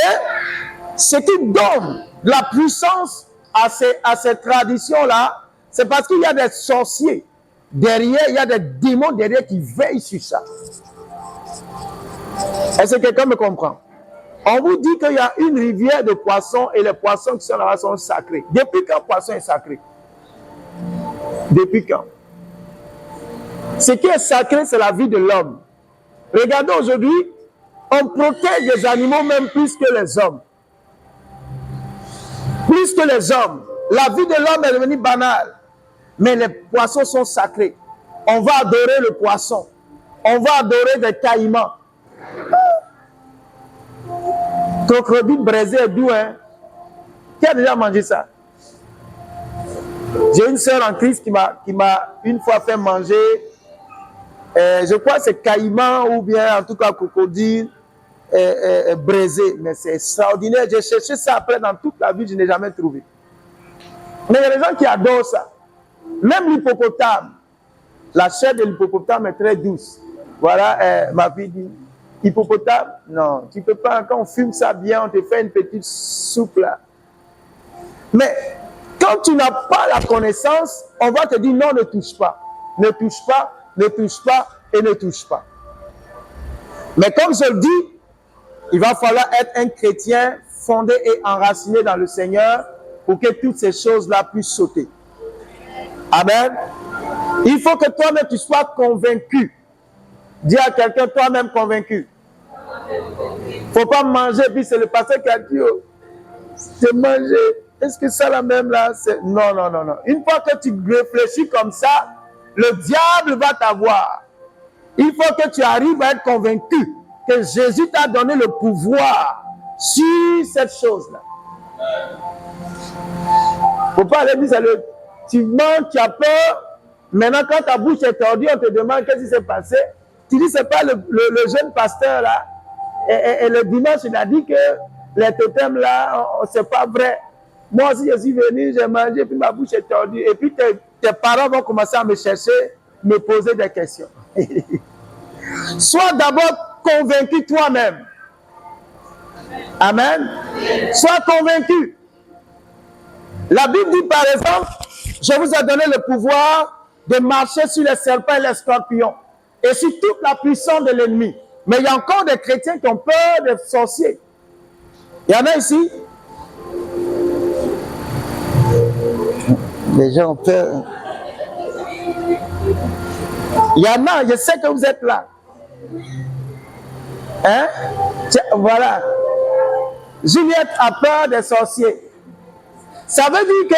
ce qui donne la puissance à ces traditions-là, c'est parce qu'il y a des sorciers derrière, il y a des démons derrière qui veillent sur ça. Est-ce que quelqu'un me comprend? On vous dit qu'il y a une rivière de poissons et les poissons qui sont là-bas sont sacrés. Depuis quand le poisson est sacré? Depuis quand? Ce qui est sacré, c'est la vie de l'homme. Regardez aujourd'hui, on protège les animaux même plus que les hommes. Plus que les hommes. La vie de l'homme est devenue banale. Mais les poissons sont sacrés. On va adorer le poisson. On va adorer des caïmans. Crocodile braisé est doux, hein? Qui a déjà mangé ça? J'ai une sœur en Christ qui m'a une fois fait manger, je crois que c'est caïman ou bien en tout cas crocodile braisé. Mais c'est extraordinaire. J'ai cherché ça après dans toute la vie, je n'ai jamais trouvé. Mais il y a des gens qui adorent ça. Même l'hippopotame. La chair de l'hippopotame est très douce. Voilà, ma fille dit, hippopotame, non, tu ne peux pas, quand on fume ça bien, on te fait une petite soupe là. Mais quand tu n'as pas la connaissance, on va te dire non, ne touche pas. Ne touche pas, ne touche pas et ne touche pas. Mais comme je le dis, il va falloir être un chrétien fondé et enraciné dans le Seigneur pour que toutes ces choses-là puissent sauter. Amen. Il faut que toi-même tu sois convaincu. Dis à quelqu'un, toi-même convaincu. Il ne faut pas manger, puis c'est le pasteur qui a dit, oh, c'est manger. Est-ce que ça la même là? Non, non, non, non. Une fois que tu réfléchis comme ça, le diable va t'avoir. Il faut que tu arrives à être convaincu que Jésus t'a donné le pouvoir sur cette chose-là. Il ne faut pas aller dire, tu manges, tu as peur. Maintenant, quand ta bouche est tordue, on te demande qu'est-ce qui s'est passé. Tu dis, c'est pas le jeune pasteur là. Et le dimanche, il a dit que les totems là, c'est pas vrai. Moi aussi, je suis venu, j'ai mangé, puis ma bouche est tordue. Et puis tes parents vont commencer à me chercher, me poser des questions. Sois d'abord convaincu toi-même. Amen. Sois convaincu. La Bible dit par exemple, je vous ai donné le pouvoir de marcher sur les serpents et les scorpions et sur toute la puissance de l'ennemi. Mais il y a encore des chrétiens qui ont peur des sorciers. Il y en a ici. Les gens ont peur. Il y en a, je sais que vous êtes là. Hein? Voilà. Juliette a peur des sorciers. Ça veut dire que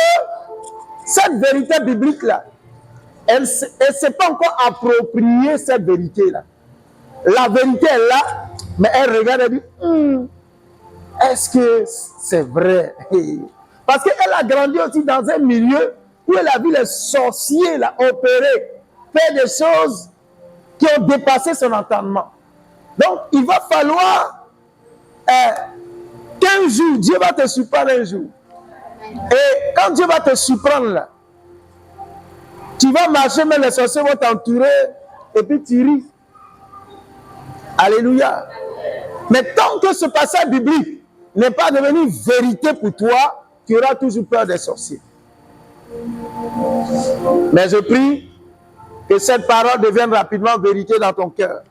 cette vérité biblique-là, elle ne s'est pas encore appropriée, cette vérité-là. La vérité est là, mais elle regarde et dit, est-ce que c'est vrai? Parce qu'elle a grandi aussi dans un milieu où elle a vu les sorciers là, opérer, faire des choses qui ont dépassé son entendement. Donc, il va falloir qu'un jour, Dieu va te surprendre un jour. Et quand Dieu va te surprendre là, tu vas marcher, mais les sorciers vont t'entourer et puis tu ris. Alléluia. Mais tant que ce passage biblique n'est pas devenu vérité pour toi, tu auras toujours peur des sorciers. Mais je prie que cette parole devienne rapidement vérité dans ton cœur.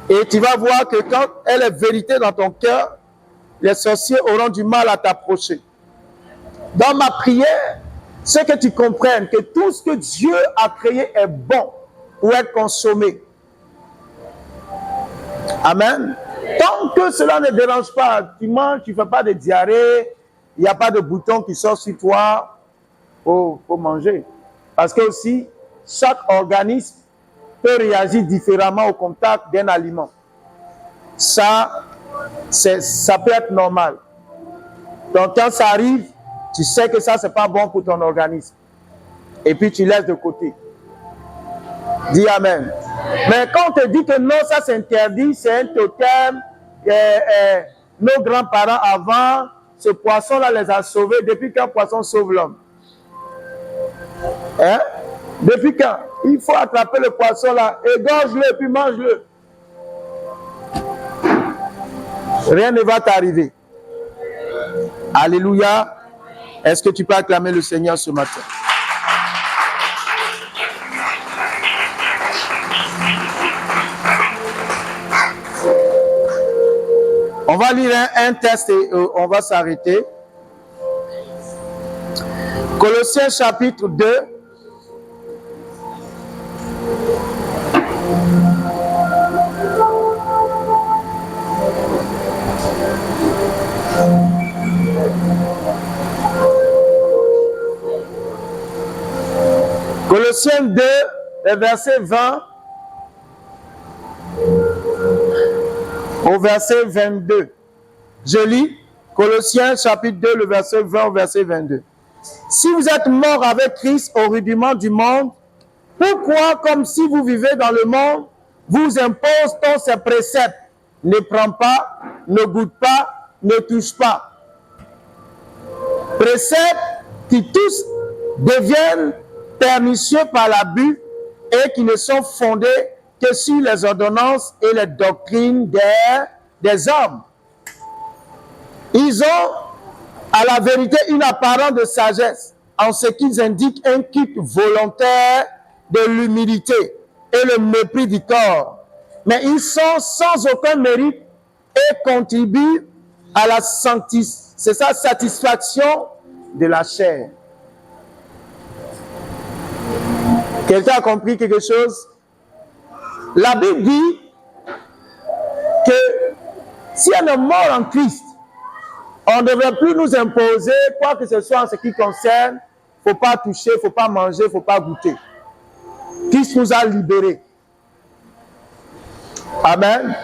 Et tu vas voir que quand elle est vérité dans ton cœur, les sorciers auront du mal à t'approcher. Dans ma prière, c'est que tu comprennes que tout ce que Dieu a créé est bon pour être consommé. Amen. Tant que cela ne dérange pas, tu manges, tu ne fais pas de diarrhée, il n'y a pas de bouton qui sort sur toi, il faut manger. Parce que aussi, chaque organisme peut réagir différemment au contact d'un aliment. Ça peut être normal. Donc quand ça arrive, tu sais que ça, ce n'est pas bon pour ton organisme. Et puis tu laisses de côté. Dis Amen. Mais quand on te dit que non, ça c'est interdit, c'est un totem, nos grands-parents avant, ce poisson-là les a sauvés. Depuis qu'un poisson sauve l'homme? Hein? Depuis quand? Il faut attraper le poisson-là, égorge-le, puis mange-le. Rien ne va t'arriver. Alléluia. Est-ce que tu peux acclamer le Seigneur ce matin? On va lire un texte et on va s'arrêter. Colossiens chapitre 2. Colossiens 2, le verset 20 au verset 22. Je lis Colossiens chapitre 2, le verset 20 au verset 22. Si vous êtes morts avec Christ au rudiment du monde, pourquoi, comme si vous vivez dans le monde, vous impose-t-on ces préceptes? Ne prends pas, ne goûte pas, ne touche pas. Préceptes qui tous deviennent pernicieux par l'abus et qui ne sont fondés que sur les ordonnances et les doctrines des hommes. Ils ont à la vérité une apparence de sagesse, en ce qu'ils indiquent un culte volontaire de l'humilité et le mépris du corps. Mais ils sont sans aucun mérite et contribuent à la satisfaction de la chair. Quelqu'un a compris quelque chose? La Bible dit que si on est mort en Christ, on ne devrait plus nous imposer quoi que ce soit en ce qui concerne. Il ne faut pas toucher, il ne faut pas manger, il ne faut pas goûter. Christ nous a libérés. Amen.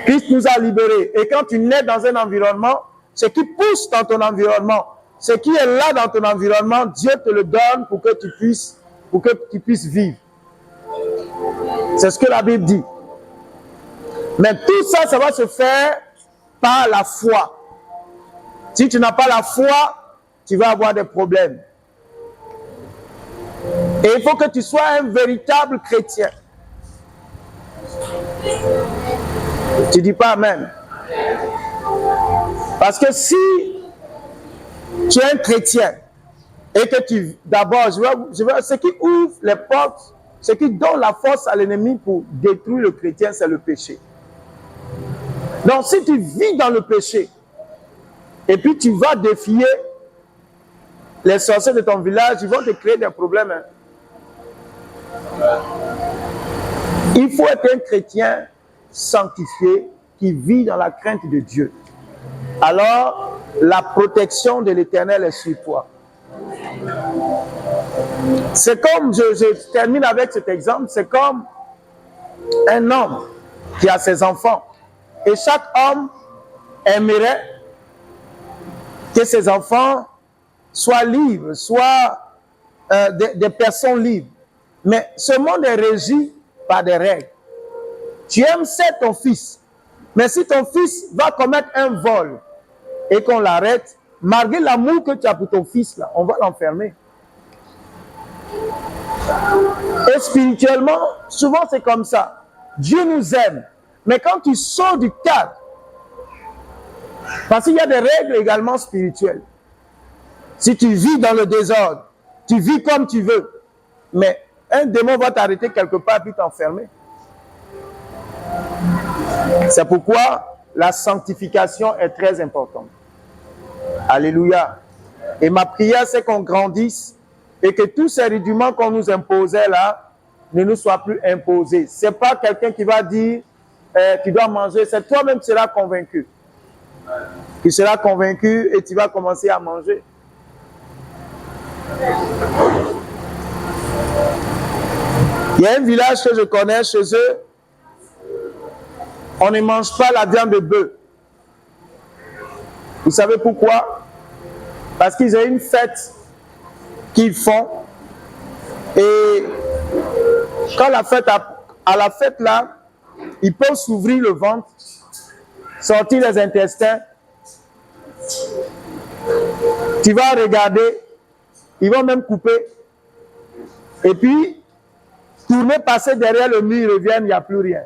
Christ nous a libérés. Et quand tu nais dans un environnement, ce qui pousse dans ton environnement, ce qui est là dans ton environnement, Dieu te le donne pour que tu puisses vivre. C'est ce que la Bible dit. Mais tout ça, ça va se faire par la foi. Si tu n'as pas la foi, tu vas avoir des problèmes. Et il faut que tu sois un véritable chrétien. Tu ne dis pas Amen. Parce que si tu es un chrétien et que d'abord, ce qui ouvre les portes, ce qui donne la force à l'ennemi pour détruire le chrétien, c'est le péché. Donc si tu vis dans le péché, et puis tu vas défier les sorciers de ton village, ils vont te créer des problèmes. Hein. Il faut être un chrétien sanctifié qui vit dans la crainte de Dieu. Alors, la protection de l'Éternel est sur toi. C'est comme, je termine avec cet exemple, c'est comme un homme qui a ses enfants. Et chaque homme aimerait que ses enfants soient libres, soient des personnes libres. Mais ce monde est régi par des règles. Tu aimes c'est ton fils. Mais si ton fils va commettre un vol et qu'on l'arrête, malgré l'amour que tu as pour ton fils, là, on va l'enfermer. Et spirituellement, souvent c'est comme ça. Dieu nous aime. Mais quand tu sors du cadre, parce qu'il y a des règles également spirituelles. Si tu vis dans le désordre, tu vis comme tu veux, mais un démon va t'arrêter quelque part puis t'enfermer. C'est pourquoi la sanctification est très importante. Alléluia. Et ma prière, c'est qu'on grandisse et que tous ces rudiments qu'on nous imposait là ne nous soient plus imposés. Ce n'est pas quelqu'un qui va dire tu dois manger, c'est toi-même qui seras convaincu. Tu seras convaincu et tu vas commencer à manger. Il y a un village que je connais, chez eux, on ne mange pas la viande de bœuf. Vous savez pourquoi? Parce qu'ils ont une fête qu'ils font. Et quand à la fête là, ils peuvent s'ouvrir le ventre, sortir les intestins. Tu vas regarder, ils vont même couper. Et puis, tourner, passer derrière le mur, ils reviennent, il n'y a plus rien.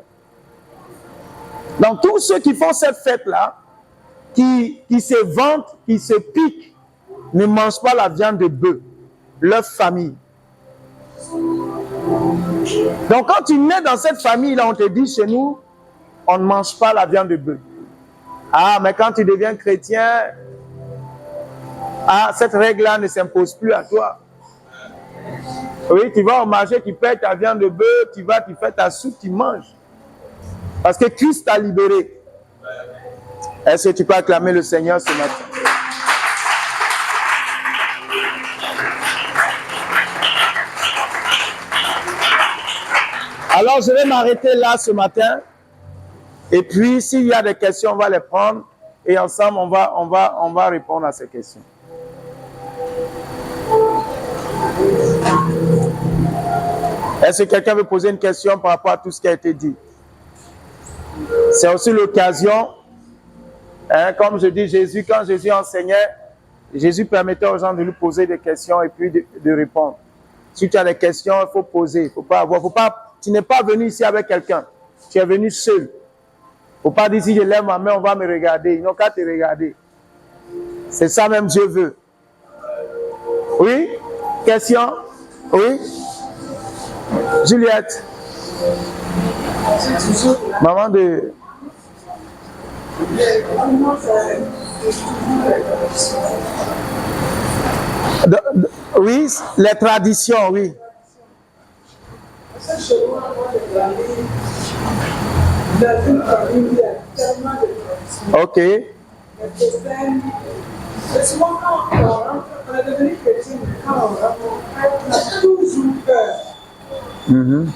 Donc, tous ceux qui font cette fête-là, qui se vantent, qui se piquent, ne mangent pas la viande de bœuf, leur famille. Donc, quand tu nais dans cette famille-là, on te dit chez nous, on ne mange pas la viande de bœuf. Ah, mais quand tu deviens chrétien, cette règle-là ne s'impose plus à toi. Oui, tu vas au marché, tu payes ta viande de bœuf, tu vas, tu fais ta soupe, tu manges. Parce que Christ t'a libéré. Est-ce que tu peux acclamer le Seigneur ce matin? Alors, je vais m'arrêter là ce matin. Et puis, s'il y a des questions, on va les prendre. Et ensemble, on va répondre à ces questions. Est-ce que quelqu'un veut poser une question par rapport à tout ce qui a été dit? C'est aussi l'occasion, hein, comme je dis, quand Jésus enseignait, Jésus permettait aux gens de lui poser des questions et puis de répondre. Si tu as des questions, il faut poser. Tu n'es pas venu ici avec quelqu'un. Tu es venu seul. Il ne faut pas dire si je lève ma main, on va me regarder. Ils n'ont qu'à te regarder. C'est ça même Dieu veut. Oui? Question? Oui? Juliette? Maman de... Oui, les traditions, oui. Ok. C'est souvent quand on est devenu chrétien, quand on a toujours peur. Je ne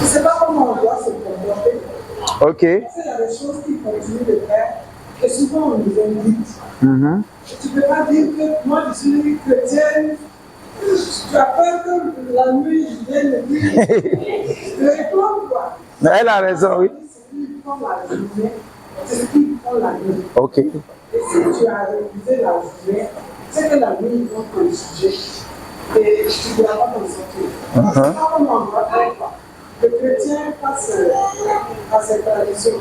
sais pas comment on doit se comporter. Ok. Il y a des choses qui continuent de faire et souvent on nous invite. Tu ne peux pas dire que moi je suis chrétienne, tu as peur que la nuit je vienne le dire. Je réponds quoi. Elle a raison, oui. C'est ce qui prend la journée, c'est ce qui prend la nuit. Ok. Et si tu as refusé la journée, c'est que la nuit ils vont te juger. Et tu ne dois pas t'en sortir. C'est pas comment on doit faire quoi. Le chrétien passe à cette tradition.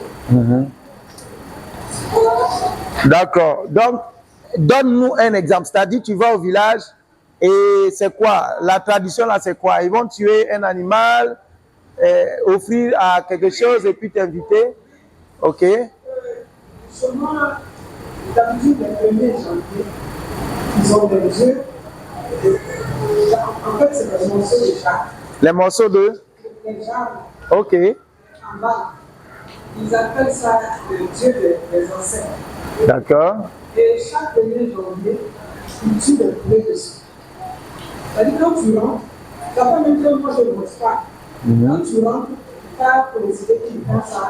D'accord. Donc, donne-nous un exemple. C'est-à-dire, tu vas au village et c'est quoi? La tradition là, c'est quoi? Ils vont tuer un animal, offrir à quelque chose et puis t'inviter. Ok. Seulement, d'habitude, les premiers janvier, ils ont des œufs. En fait, c'est des morceaux de jardin. Les morceaux de? Les jardins. Ok. En bas. Ils appellent ça le dieu des ancêtres. D'accord. Et chaque 1er janvier, ils tuent le poulet dessus. C'est-à-dire, quand tu rentres, tu n'as pas même que moi je ne mange pas. Quand tu rentres, tu as précisé qu'ils font ça.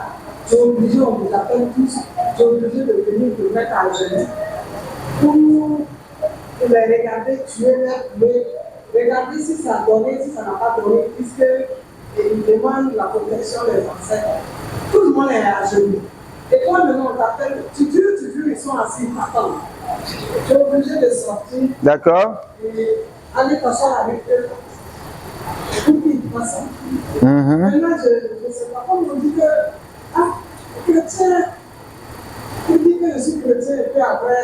Tu es obligé, on vous appelle tous, tu es obligé de venir te mettre à genoux pour les regarder tuer leur poulet. Regarder si ça a donné, si ça n'a pas donné, puisqu'ils demandent la protection des ancêtres. Tout le monde est à genoux. Et toi, maintenant, on t'appelle, tu jures, ils sont assis, attends. Tu es obligé de sortir. D'accord. Et aller t'asseoir avec eux. Pour qu'ils fassent ça. Maintenant, je ne sais pas, comme on dit que, chrétien, on dit que je suis chrétien, et puis après,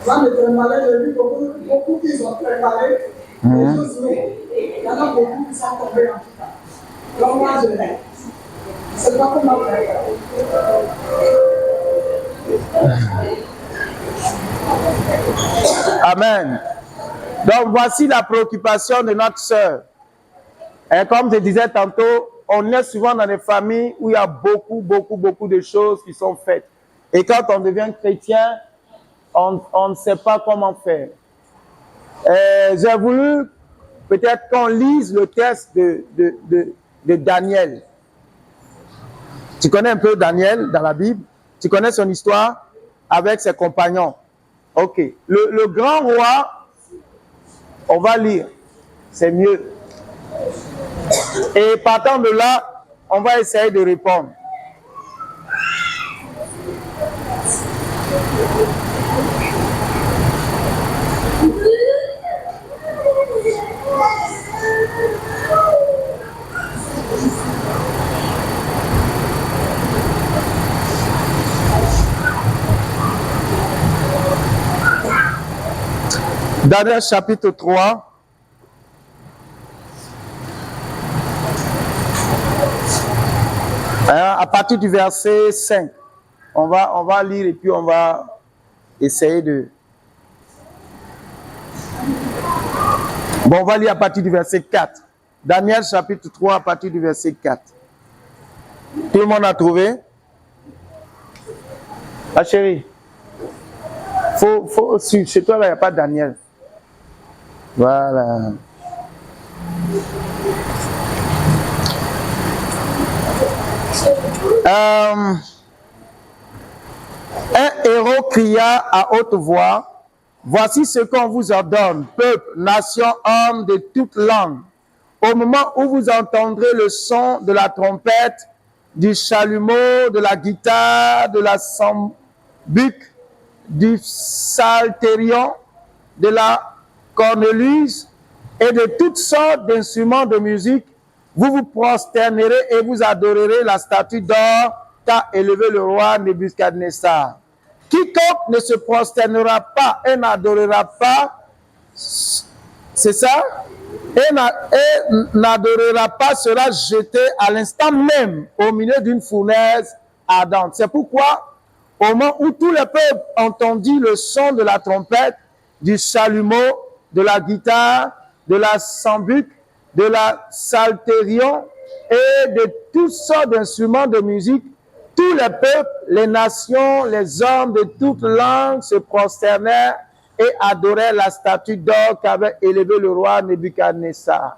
on va me trimballer, j'ai vu beaucoup qui sont trimballés. Il y en a beaucoup qui sont tombés en tout cas. Donc moi, je l'ai. C'est pas comment faire. Amen. Donc voici la préoccupation de notre sœur. Et comme je disais tantôt, on est souvent dans des familles où il y a beaucoup de choses qui sont faites. Et quand on devient chrétien, on ne sait pas comment faire. J'ai voulu peut-être qu'on lise le texte de Daniel. Tu connais un peu Daniel dans la Bible? Tu connais son histoire avec ses compagnons? Ok. Le grand roi, on va lire. C'est mieux. Et partant de là, on va essayer de répondre. Daniel chapitre 3. À partir du verset 5. On va lire et puis on va essayer de... Bon, on va lire à partir du verset 4. Daniel chapitre 3 à partir du verset 4. Tout le monde a trouvé? Ah chérie, chez toi là, il n'y a pas Daniel. Voilà. Un héros cria à haute voix: voici ce qu'on vous ordonne, peuple, nation, hommes de toutes langues. Au moment où vous entendrez le son de la trompette, du chalumeau, de la guitare, de la sambuc, du psalterion, de la cornemuse et de toutes sortes d'instruments de musique, vous vous prosternerez et vous adorerez la statue d'or qu'a élevée le roi Nebuchadnezzar. quiconque ne se prosternera pas et n'adorera pas, c'est ça, et n'adorera pas sera jeté à l'instant même au milieu d'une fournaise ardente. C'est pourquoi, au moment où tout le peuple entendit le son de la trompette, du chalumeau, de la guitare, de la sambuc, de la psalterion et de toutes sortes d'instruments de musique, tous les peuples, les nations, les hommes de toutes langues se prosternèrent et adorèrent la statue d'or qu'avait élevée le roi Nebuchadnezzar.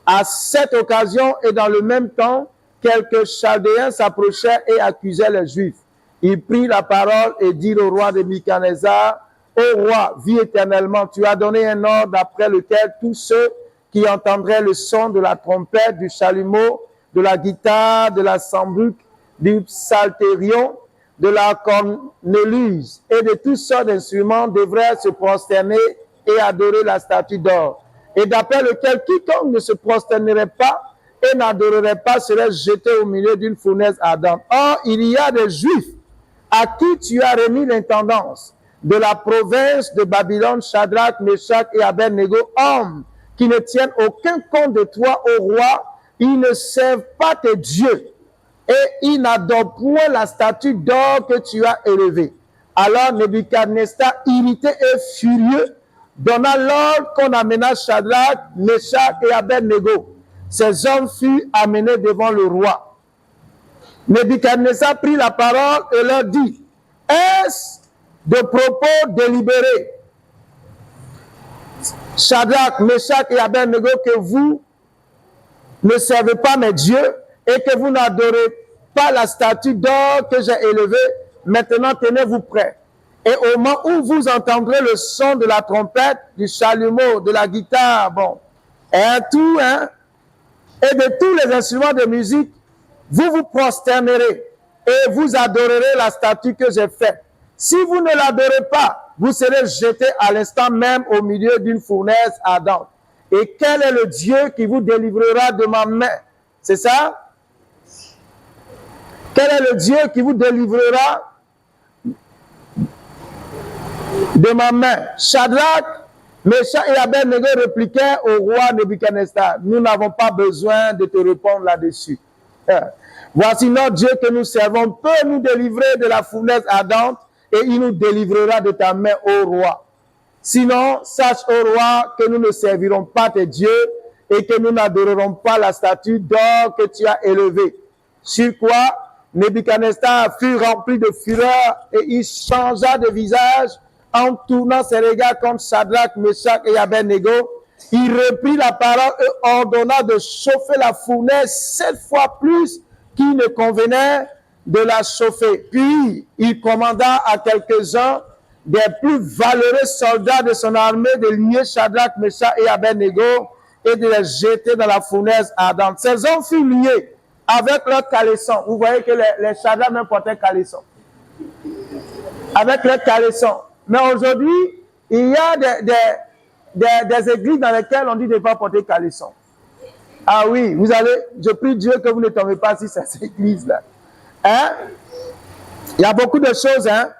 À cette occasion et dans le même temps, quelques Chaldéens s'approchèrent et accusaient les Juifs. Ils prirent la parole et dirent au roi Nebuchadnezzar, « Ô roi, vis éternellement, tu as donné un ordre d'après lequel tous ceux qui entendraient le son de la trompette, du chalumeau, de la guitare, de la sambuc, du psalterion, de la cornéluse et de toutes sortes d'instruments devraient se prosterner et adorer la statue d'or. Et d'après lequel quiconque ne se prosternerait pas et n'adorerait pas serait jeté au milieu d'une fournaise ardente. Or, il y a des Juifs à qui tu as remis l'intendance de la province de Babylone, Shadrach, Meshach et Abednego, hommes qui ne tiennent aucun compte de toi, ô roi, ils ne servent pas tes dieux et ils n'adorent point la statue d'or que tu as élevée. Alors Nebuchadnezzar, irrité et furieux, donna l'ordre qu'on amena Shadrach, Meshach et Abednego. Ces hommes furent amenés devant le roi. Nebuchadnezzar prit la parole et leur dit, « Est-ce de propos délibérés, Shadrach, Meshach et Abednego, que vous ne servez pas mes dieux et que vous n'adorez pas la statue d'or que j'ai élevée, maintenant tenez-vous prêts. Et au moment où vous entendrez le son de la trompette, du chalumeau, de la guitare, et de tous les instruments de musique, vous vous prosternerez et vous adorerez la statue que j'ai faite. Si vous ne l'adorez pas, vous serez jeté à l'instant même au milieu d'une fournaise ardente. Et quel est le Dieu qui vous délivrera de ma main? C'est ça? Quel est le Dieu qui vous délivrera de ma main? Shadrach, Meshach et Abednego répliquèrent au roi Nebuchadnezzar, nous n'avons pas besoin de te répondre là-dessus. Voici notre Dieu que nous servons peut nous délivrer de la fournaise ardente et il nous délivrera de ta main, ô roi. Sinon, sache, ô roi, que nous ne servirons pas tes dieux et que nous n'adorerons pas la statue d'or que tu as élevée. Sur quoi Nebuchadnezzar fut rempli de fureur et il changea de visage en tournant ses regards contre Shadrach, Meshach et Abednego. Il reprit la parole et ordonna de chauffer la fournaise 7 fois plus qu'il ne convenait de la chauffer. Puis il commanda à quelques-uns des plus valeureux soldats de son armée de lier Shadrach, Meshach et Abednego et de les jeter dans la fournaise ardente. Ces hommes furent liés avec leurs caleçons. Vous voyez que les Shadrach même portaient caleçons. Avec leurs caleçons. Mais aujourd'hui, il y a des églises dans lesquelles on dit de ne pas porter caleçon. Ah oui, vous allez, je prie Dieu que vous ne tombez pas sur cette église-là. Hein? Il y a beaucoup de choses, hein?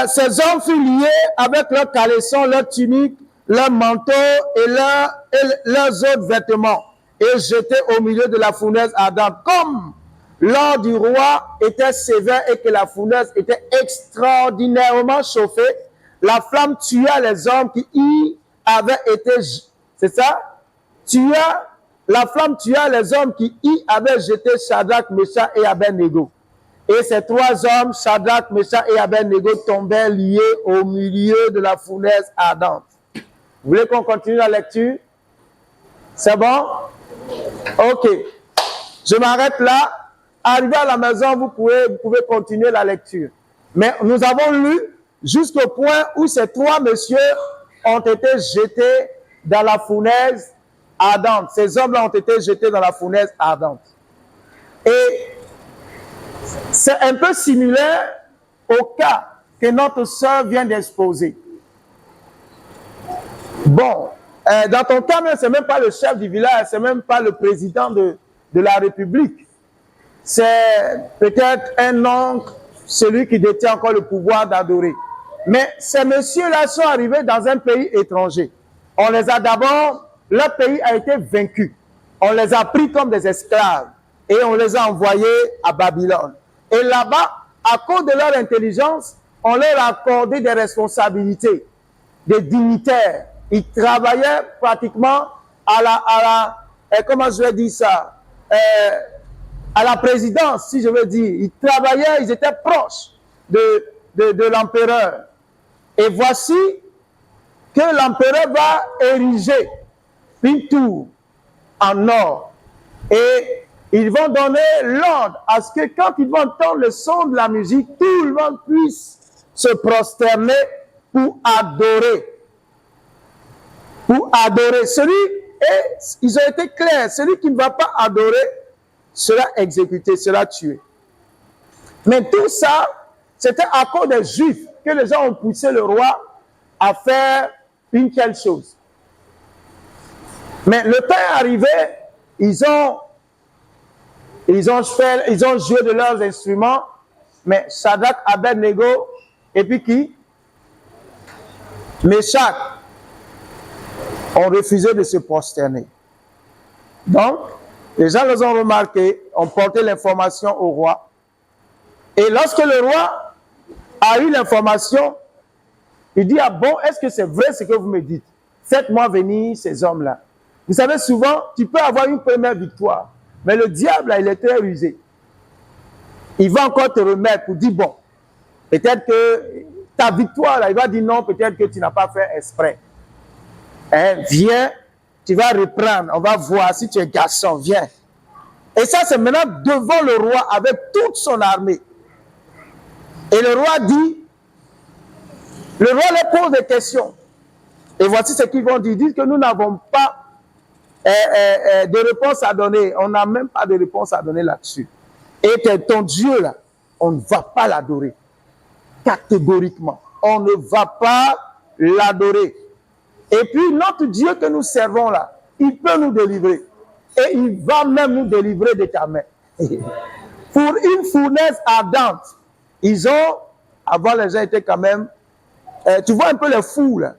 Ces hommes furent liés avec leurs caleçons, leurs tuniques, leurs manteaux et leurs autres vêtements et jetés au milieu de la fournaise ardente. Comme l'ordre du roi était sévère et que la fournaise était extraordinairement chauffée, la flamme tua les hommes qui y avaient été... C'est ça? La flamme tua les hommes qui y avaient jeté Shadrach, Meshach et Abednego. Et ces 3 hommes, Shadrach, Meshach et Abednego, tombèrent liés au milieu de la fournaise ardente. Vous voulez qu'on continue la lecture? C'est bon? Ok. Je m'arrête là. Arrivé à la maison, vous pouvez continuer la lecture. Mais nous avons lu jusqu'au point où ces 3 messieurs ont été jetés dans la fournaise ardente. Ces hommes-là ont été jetés dans la fournaise ardente. Et c'est un peu similaire au cas que notre sœur vient d'exposer. Bon, dans ton cas, ce n'est même pas le chef du village, ce n'est même pas le président de la République. C'est peut-être un oncle, celui qui détient encore le pouvoir d'adorer. Mais ces messieurs-là sont arrivés dans un pays étranger. On les a d'abord, leur pays a été vaincu. On les a pris comme des esclaves et on les a envoyés à Babylone. Et là-bas, à cause de leur intelligence, on leur a accordé des responsabilités, des dignitaires. Ils travaillaient pratiquement comment je vais dire ça, à la présidence, si je veux dire. Ils travaillaient, ils étaient proches de l'empereur. Et voici que l'empereur va ériger une tour en or. Et ils vont donner l'ordre à ce que quand ils vont entendre le son de la musique, tout le monde puisse se prosterner pour adorer. Pour adorer. Ils ont été clairs, celui qui ne va pas adorer sera exécuté, sera tué. Mais tout ça, c'était à cause des Juifs que les gens ont poussé le roi à faire une telle chose. Mais le temps est arrivé, ils ont joué de leurs instruments, mais Shadrach, Abednego, et puis qui? Meshach, ont refusé de se prosterner. Donc, les gens les ont remarqués, ont porté l'information au roi. Et lorsque le roi a eu l'information, il dit, ah bon, est-ce que c'est vrai ce que vous me dites? Faites-moi venir ces hommes-là. Vous savez, souvent, tu peux avoir une première victoire, mais le diable, là, il est très rusé. Il va encore te remettre pour dire, bon, peut-être que ta victoire, là, il va dire non, peut-être que tu n'as pas fait exprès. Hein, viens, tu vas reprendre, on va voir si tu es garçon, viens. Et ça, c'est maintenant devant le roi avec toute son armée. Et le roi dit, le roi leur pose des questions. Et voici ce qu'ils vont dire. Ils disent que nous n'avons pas de réponse à donner. On n'a même pas de réponse à donner là-dessus. Et ton Dieu, là, on ne va pas l'adorer. Catégoriquement. On ne va pas l'adorer. Et puis, notre Dieu que nous servons là, il peut nous délivrer. Et il va même nous délivrer de ta main. Pour une fournaise ardente, avant les gens étaient quand même, tu vois un peu les fous là.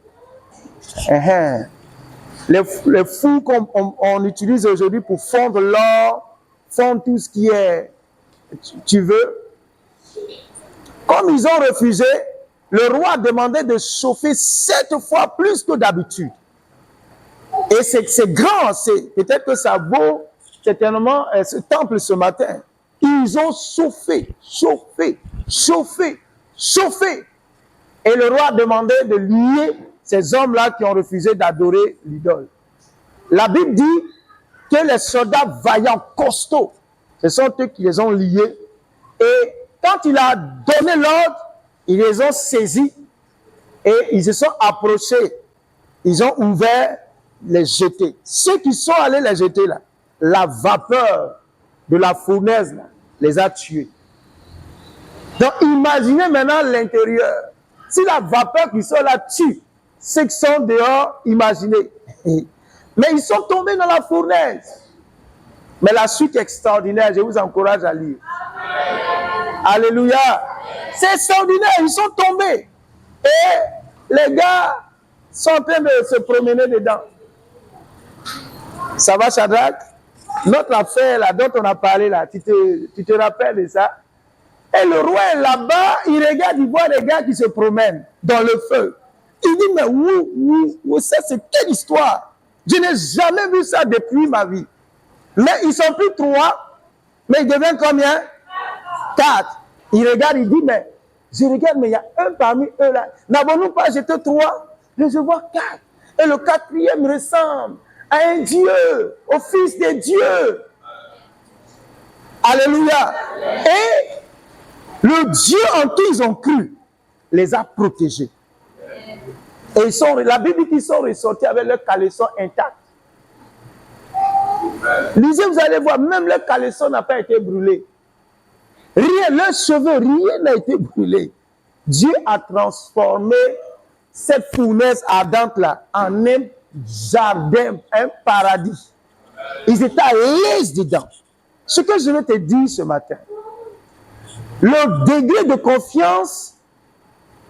Les fous qu'on utilise aujourd'hui pour fondre l'or, fondre tout ce qui est, tu veux. Comme ils ont refusé, le roi a demandé de chauffer 7 fois plus que d'habitude. Et c'est grand, peut-être que ça vaut certainement ce temple ce matin. Ils ont chauffé. Et le roi a demandé de lier ces hommes-là qui ont refusé d'adorer l'idole. La Bible dit que les soldats vaillants, costauds, ce sont eux qui les ont liés. Et quand il a donné l'ordre, ils les ont saisis et ils se sont approchés. Ils ont ouvert les jeter. Ceux qui sont allés les jeter là, la vapeur de la fournaise là, les a tués. Donc imaginez maintenant l'intérieur. Si la vapeur qui sont là tue ceux qui sont dehors, imaginez. Mais ils sont tombés dans la fournaise. Mais la suite est extraordinaire, je vous encourage à lire. Alléluia. C'est extraordinaire, ils sont tombés. Et les gars sont en train de se promener dedans. Ça va, Shadrach? Notre affaire là, dont on a parlé là, tu te rappelles de ça? Et le roi est là-bas, il regarde, il voit des gars qui se promènent dans le feu. Il dit, mais ça c'est quelle histoire? Je n'ai jamais vu ça depuis ma vie. Mais ils sont plus 3, mais ils deviennent combien? 4. Il regarde, il dit, mais je regarde, mais il y a un parmi eux là. N'avons-nous pas jeté 3? Mais je vois 4. Et le 4e ressemble à un Dieu, au Fils de Dieu. Alléluia. Et le Dieu en qui ils ont cru les a protégés. Et la Bible dit qu'ils sont ressortis avec leur caleçon intact. Lisez, vous allez voir, même leur caleçon n'a pas été brûlé. Rien, leurs cheveux, rien n'a été brûlé. Dieu a transformé cette fournaise ardente-là en un jardin, un paradis. Ils étaient à l'aise dedans. Ce que je veux te dire ce matin, Le degré de confiance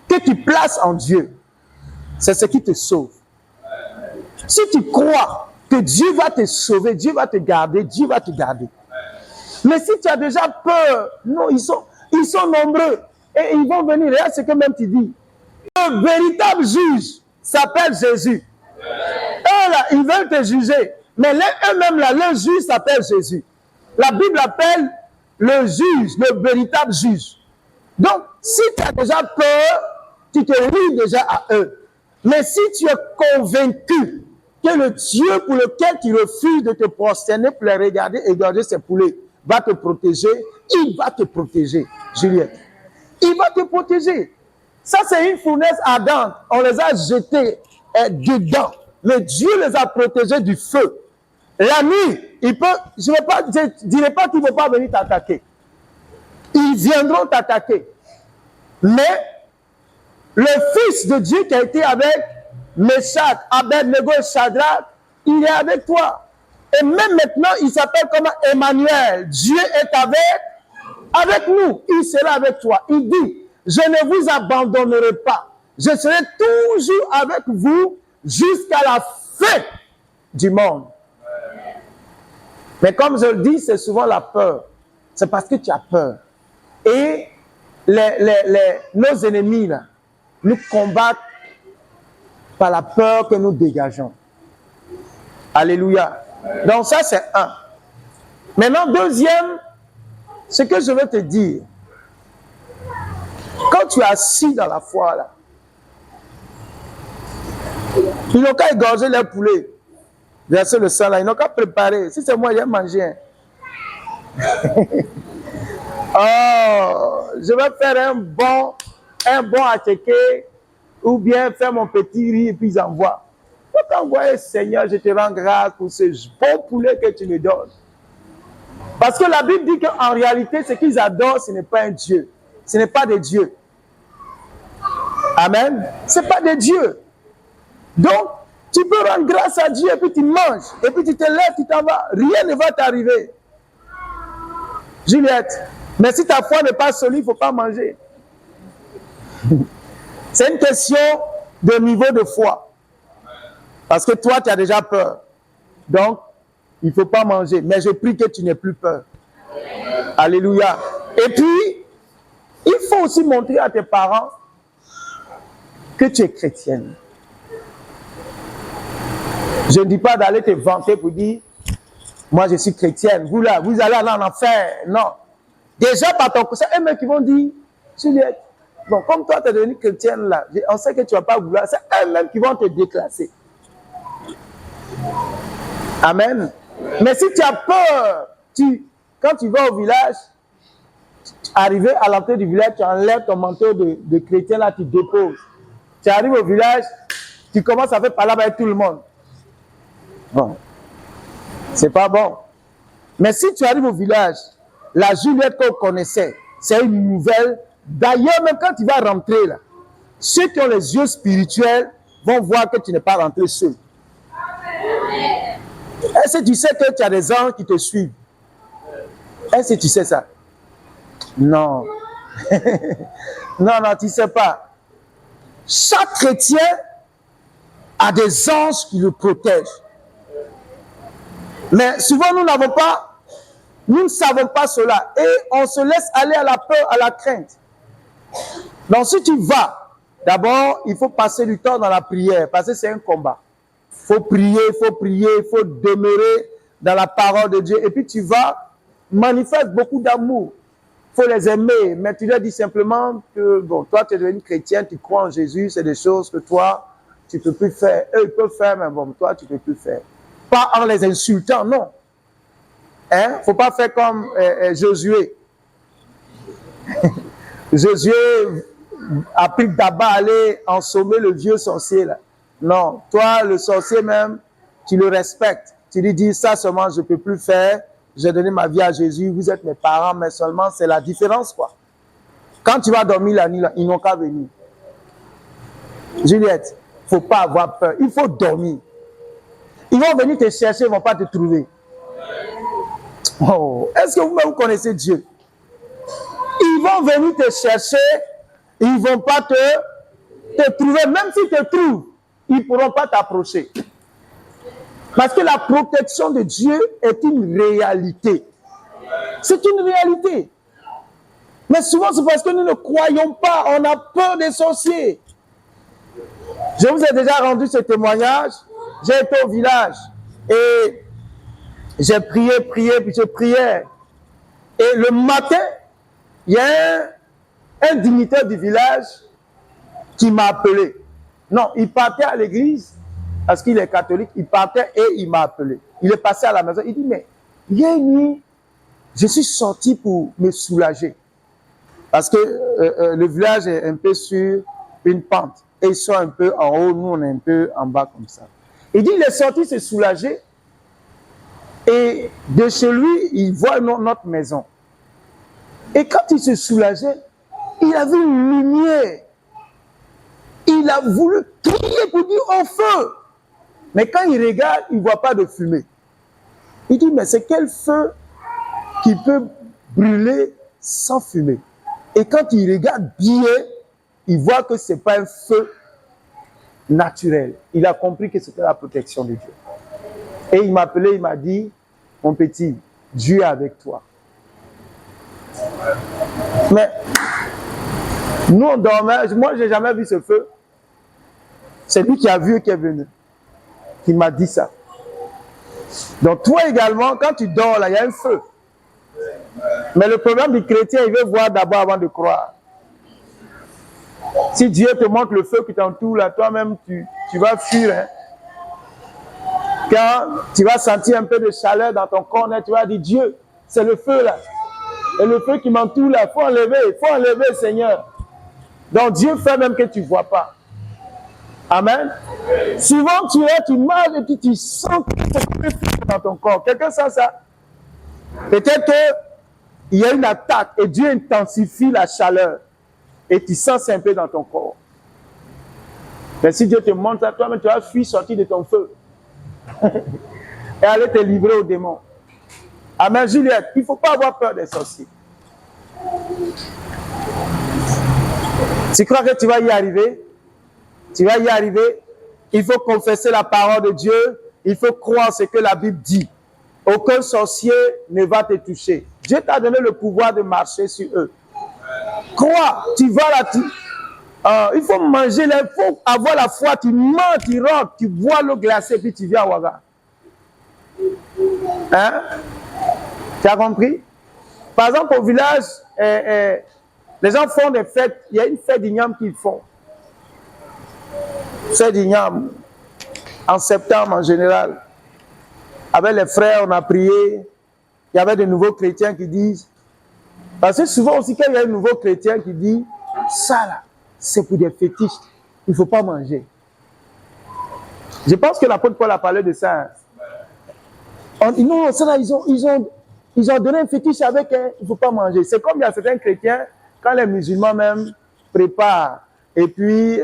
que tu places en Dieu, c'est ce qui te sauve. Si tu crois que Dieu va te sauver, Dieu va te garder, Dieu va te garder. Mais si tu as déjà peur, non, ils sont nombreux et ils vont venir. Regarde ce que même tu dis. Le véritable juge s'appelle Jésus. Eux là, ils veulent te juger. Mais eux-mêmes là, le juge s'appelle Jésus. La Bible appelle le juge, le véritable juge. Donc, si tu as déjà peur, tu te lis déjà à eux. Mais si tu es convaincu que le Dieu pour lequel tu refuses de te prosterner pour les regarder et garder ses poulets va te protéger, il va te protéger, Juliette. Il va te protéger. Ça, c'est une fournaise ardente. On les a jetés dedans. Mais Dieu les a protégés du feu. La nuit, je ne dirai pas qu'ils ne vont pas venir t'attaquer. Ils viendront t'attaquer. Mais le Fils de Dieu qui a été avec Meshach, Abed-Nego et Shadrach, il est avec toi. Et même maintenant, il s'appelle comme Emmanuel. Dieu est avec nous. Il sera avec toi. Il dit, je ne vous abandonnerai pas. Je serai toujours avec vous jusqu'à la fin du monde. Mais comme je le dis, c'est souvent la peur. C'est parce que tu as peur. Et nos ennemis, là, nous combattent par la peur que nous dégageons. Alléluia. Donc ça, c'est un. Maintenant, deuxième, ce que je veux te dire. Quand tu es assis dans la foi, là, ils n'ont qu'à égorger les poulets. Verser le sang, là, ils n'ont qu'à préparer. Si c'est moi, j'ai mangé. Oh, je vais faire un bon acheté ou bien faire mon petit riz et puis j'envoie. Faut t'envoyer, Seigneur, je te rends grâce pour ce bon poulet que tu me donnes. Parce que la Bible dit qu'en réalité, ce qu'ils adorent, ce n'est pas un Dieu. Ce n'est pas des dieux. Amen. Ce n'est pas des dieux. Donc, tu peux rendre grâce à Dieu et puis tu manges. Et puis tu te lèves, tu t'en vas. Rien ne va t'arriver. Juliette, mais si ta foi n'est pas solide, il ne faut pas manger. C'est une question de niveau de foi. Parce que toi, tu as déjà peur. Donc, il ne faut pas manger. Mais je prie que tu n'aies plus peur. Alléluia. Et puis, il faut aussi montrer à tes parents que tu es chrétienne. Je ne dis pas d'aller te vanter pour dire, moi je suis chrétienne. Vous là, vous allez aller en enfer. Non. Déjà par ton conseil, eux-mêmes qui vont dire, Juliette, bon, comme toi tu es devenue chrétienne là, on sait que tu ne vas pas vouloir. C'est eux-mêmes qui vont te déclasser. Amen. Mais si tu as peur, quand tu vas au village, arrivé à l'entrée du village, tu enlèves ton manteau de chrétien là, tu déposes. Tu arrives au village, tu commences à faire parler avec tout le monde. Bon, c'est pas bon. Mais si tu arrives au village, la Juliette qu'on connaissait, c'est une nouvelle. D'ailleurs, même quand tu vas rentrer là, ceux qui ont les yeux spirituels vont voir que tu n'es pas rentré seul. Est-ce que tu sais que tu as des anges qui te suivent? Est-ce que tu sais ça? Non. Non, tu ne sais pas. Chaque chrétien a des anges qui le protègent. Mais souvent, nous ne savons pas cela. Et on se laisse aller à la peur, à la crainte. Donc, si tu vas, d'abord, il faut passer du temps dans la prière, parce que c'est un combat. Il faut prier, il faut demeurer dans la parole de Dieu. Et puis, tu vas manifester beaucoup d'amour. Il faut les aimer. Mais tu leur dis simplement que, bon, toi, tu es devenu chrétien, tu crois en Jésus, c'est des choses que toi, tu ne peux plus faire. Eux, ils peuvent faire, mais bon, toi, tu ne peux plus faire. Pas en les insultant, non. Hein? Faut pas faire comme Josué. Josué a pris le tabac à aller ensommer le vieux sorcier là. Non, toi, le sorcier même, tu le respectes. Tu lui dis, ça seulement, je ne peux plus faire. J'ai donné ma vie à Jésus, vous êtes mes parents, mais seulement, c'est la différence, quoi. Quand tu vas dormir la nuit, là, ils n'ont qu'à venir. Juliette, il ne faut pas avoir peur. Il faut dormir. Ils vont venir te chercher, ils ne vont pas te trouver. Oh, est-ce que vous-même vous connaissez Dieu? ils vont venir te chercher, ils ne vont pas te trouver. Même s'ils te trouvent, ils ne pourront pas t'approcher. Parce que la protection de Dieu est une réalité. C'est une réalité. Mais souvent, c'est parce que nous ne croyons pas. On a peur des sorciers. Je vous ai déjà rendu ce témoignage. J'ai été au village et j'ai prié, puis je priais. Et le matin, il y a un dignitaire du village qui m'a appelé. Non, il partait à l'église, parce qu'il est catholique, il partait et il m'a appelé. Il est passé à la maison, il dit, mais il y a une nuit, je suis sorti pour me soulager. Parce que le village est un peu sur une pente. Et ils sont un peu en haut, nous on est un peu en bas comme ça. Il dit, il est sorti se soulager. Et de chez lui, il voit notre maison. Et quand il se soulageait, il a vu une lumière. Il a voulu crier pour dire au feu. Mais quand il regarde, il ne voit pas de fumée. Il dit, mais c'est quel feu qui peut brûler sans fumée? Et quand il regarde bien, il voit que ce n'est pas un feu naturel. Il a compris que c'était la protection de Dieu. Et il m'a appelé, il m'a dit, mon petit, Dieu est avec toi. Mais nous on dormait, moi je n'ai jamais vu ce feu. C'est lui qui a vu et qui est venu. Qui m'a dit ça. Donc toi également, quand tu dors là, il y a un feu. Mais le problème du chrétien, il veut voir d'abord avant de croire. Si Dieu te montre le feu qui t'entoure là, toi-même tu vas fuir. Hein. Quand tu vas sentir un peu de chaleur dans ton corps, tu vas dire, Dieu, c'est le feu là. Et le feu qui m'entoure là, il faut enlever, Seigneur. Donc Dieu fait même que tu ne vois pas. Amen. Souvent tu marches et puis tu sens que c'est comme un feu dans ton corps. Quelqu'un sent ça? Peut-être qu'il y a une attaque et Dieu intensifie la chaleur. Et tu sens ça un peu dans ton corps. Mais si Dieu te montre ça, toi-même tu vas fuir, sortir de ton feu. Et aller te livrer aux démons. Amen, Juliette, il ne faut pas avoir peur des sorciers. Tu crois que tu vas y arriver? Tu vas y arriver. Il faut confesser la parole de Dieu. Il faut croire ce que la Bible dit. Aucun sorcier ne va te toucher. Dieu t'a donné le pouvoir de marcher sur eux. Crois, tu vas là, il faut manger, il faut avoir la foi, tu manges, tu rentres, tu bois l'eau glacée, puis tu viens à Ouaga. Hein? Tu as compris? Par exemple, au village, les gens font des fêtes, il y a une fête d'Ignam qu'ils font. Fête d'Ignam, en septembre en général. Avec les frères, on a prié, il y avait de nouveaux chrétiens qui disent, parce que souvent aussi, quand il y a un nouveau chrétien qui dit, ça là, c'est pour des fétichistes, il ne faut pas manger. Je pense que l'apôtre Paul a parlé de ça. Non, ça là, ils ont donné un fétiche avec, il ne faut pas manger. C'est comme il y a certains chrétiens, quand les musulmans même préparent, et puis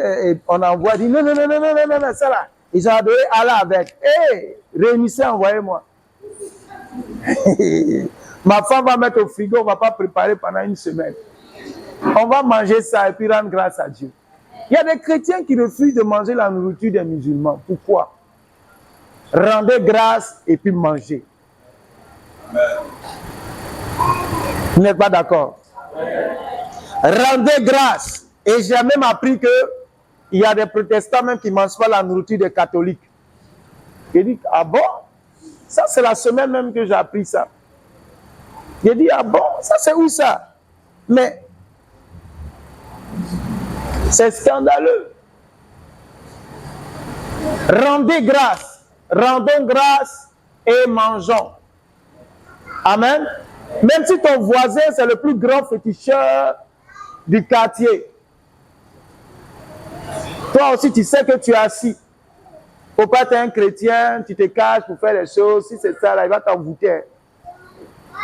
on envoie, dit non, ça là, ils ont adoré Allah avec. Hé, réunissez, envoyez-moi. Ma femme va mettre au frigo, on ne va pas préparer pendant une semaine. On va manger ça et puis rendre grâce à Dieu. Il y a des chrétiens qui refusent de manger la nourriture des musulmans. Pourquoi? Rendez grâce et puis mangez. Vous n'êtes pas d'accord? Rendez grâce. Et j'ai même appris qu'il y a des protestants même qui ne mangent pas la nourriture des catholiques. J'ai dit, ah bon? Ça c'est la semaine même que j'ai appris ça. J'ai dit, ah bon? Ça c'est où ça? Mais c'est scandaleux. Rendez grâce. Rendons grâce et mangeons. Amen. Même si ton voisin, c'est le plus grand féticheur du quartier. Toi aussi, tu sais que tu es assis. Faut pas être un chrétien, tu te caches pour faire les choses. Si c'est ça, là, il va t'envoûter.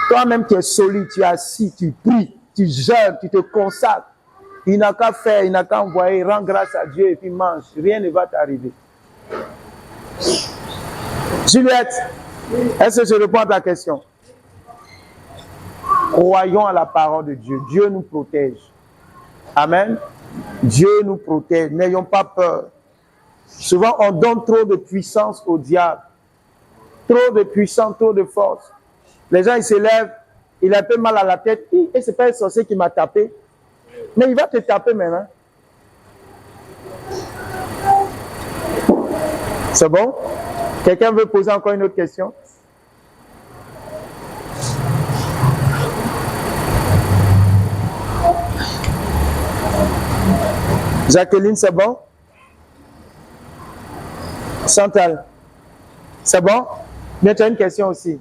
Toi-même, tu es solide, tu es assis, tu pries, tu jeûnes, tu te consacres. Il n'a qu'à faire, il n'a qu'à envoyer, rends grâce à Dieu et puis mange. Rien ne va t'arriver. Juliette, est-ce que je réponds à ta question? Croyons à la parole de Dieu. Dieu nous protège. Amen. Dieu nous protège. N'ayons pas peur. Souvent, on donne trop de puissance au diable. Trop de puissance, trop de force. Les gens, ils se lèvent, il a un peu mal à la tête. Et c'est pas un sorcier qui m'a tapé. Mais il va te taper maintenant. C'est bon? Quelqu'un veut poser encore une autre question? Jacqueline, c'est bon? Chantal, c'est bon? Mais tu as une question aussi.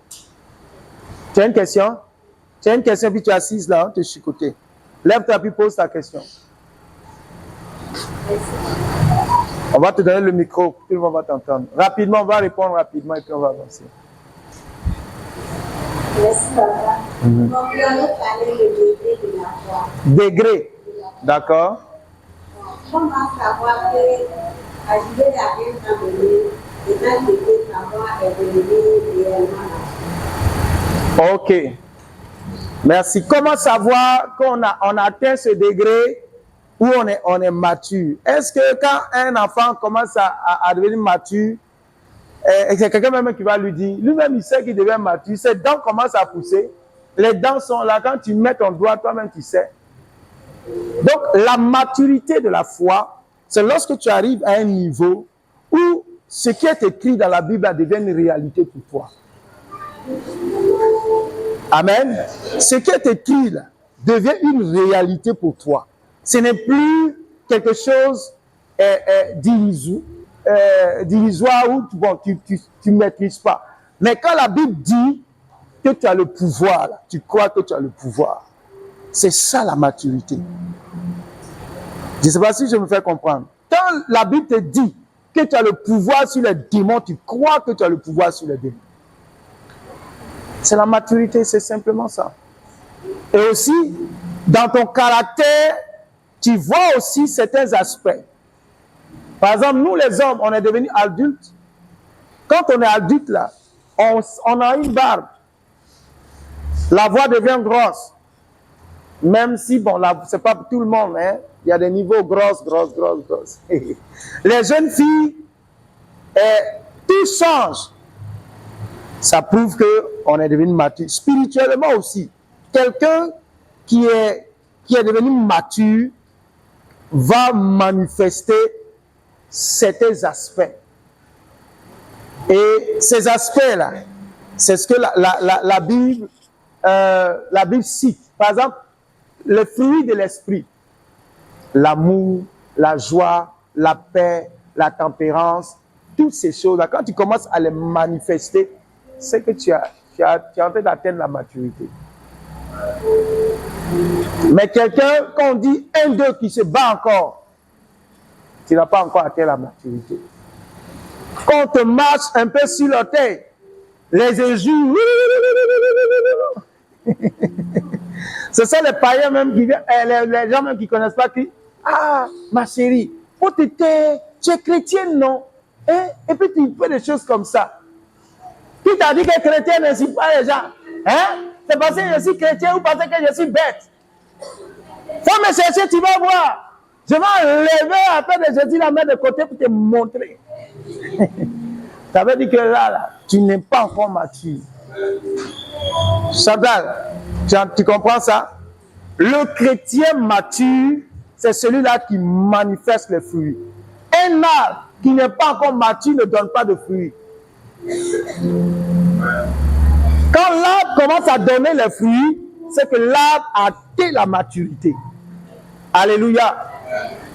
Tu as une question? Tu as une question, puis tu es assise là, hein, tu es chicoté. Lève-toi, puis pose ta question. On va te donner le micro, tout le monde va t'entendre. Rapidement, on va répondre rapidement et puis on va avancer. Merci, papa. Donc, on a parlé de degré de la foi. Degré, d'accord. Comment savoir que arriver à un temps donné, et dans le degré de la foi est devenu réellement la foi? Ok. Merci. Comment savoir qu'on a atteint ce degré où on est mature? Est-ce que quand un enfant commence à devenir mature, et c'est quelqu'un même qui va lui dire, lui-même il sait qu'il devient mature, ses dents commencent à pousser, les dents sont là, quand tu mets ton doigt, toi-même tu sais. Donc la maturité de la foi, c'est lorsque tu arrives à un niveau où ce qui est écrit dans la Bible devient une réalité pour toi. Amen. Ce qui est écrit là devient une réalité pour toi. Ce n'est plus quelque chose d'illusoire où tu ne maîtrises pas. Mais quand la Bible dit que tu as le pouvoir, là, tu crois que tu as le pouvoir. C'est ça la maturité. Je ne sais pas si je me fais comprendre. Quand la Bible te dit que tu as le pouvoir sur les démons, tu crois que tu as le pouvoir sur les démons. C'est la maturité, c'est simplement ça. Et aussi, dans ton caractère, tu vois aussi certains aspects. Par exemple, nous les hommes, on est devenus adultes. Quand on est adulte là, on a une barbe. La voix devient grosse. Même si, bon, c'est pas pour tout le monde, hein. Il y a des niveaux grosses. Les jeunes filles, tout change. Ça prouve qu'on est devenu mature. Spirituellement aussi, quelqu'un qui est devenu mature va manifester certains aspects. Et ces aspects-là, c'est ce que la Bible cite. Par exemple, le fruit de l'esprit, l'amour, la joie, la paix, la tempérance, toutes ces choses-là, quand tu commences à les manifester, c'est que tu es en train d'atteindre la maturité. Mais quelqu'un, quand on dit un d'eux qui se bat encore, tu n'as pas encore atteint la maturité. Quand on te marche un peu sur la tête, les injures, ce sont les païens même qui viennent, les gens même qui ne connaissent pas, qui, ah, ma chérie, oh, tu es chrétienne, non? Hein? Et puis tu fais des choses comme ça. Qui t'a dit que chrétien n'incite pas les gens? Hein? C'est parce que je suis chrétien ou parce que je suis bête? Faut me chercher, tu vas voir. Je vais enlever après de jeter la main de côté pour te montrer. Ça veut dire que là, tu n'es pas encore mature. Chantal, tu comprends ça? Le chrétien mature, c'est celui-là qui manifeste les fruits. Un arbre qui n'est pas encore mature ne donne pas de fruits. Quand l'arbre commence à donner les fruits, c'est que l'arbre a atteint la maturité. Alléluia.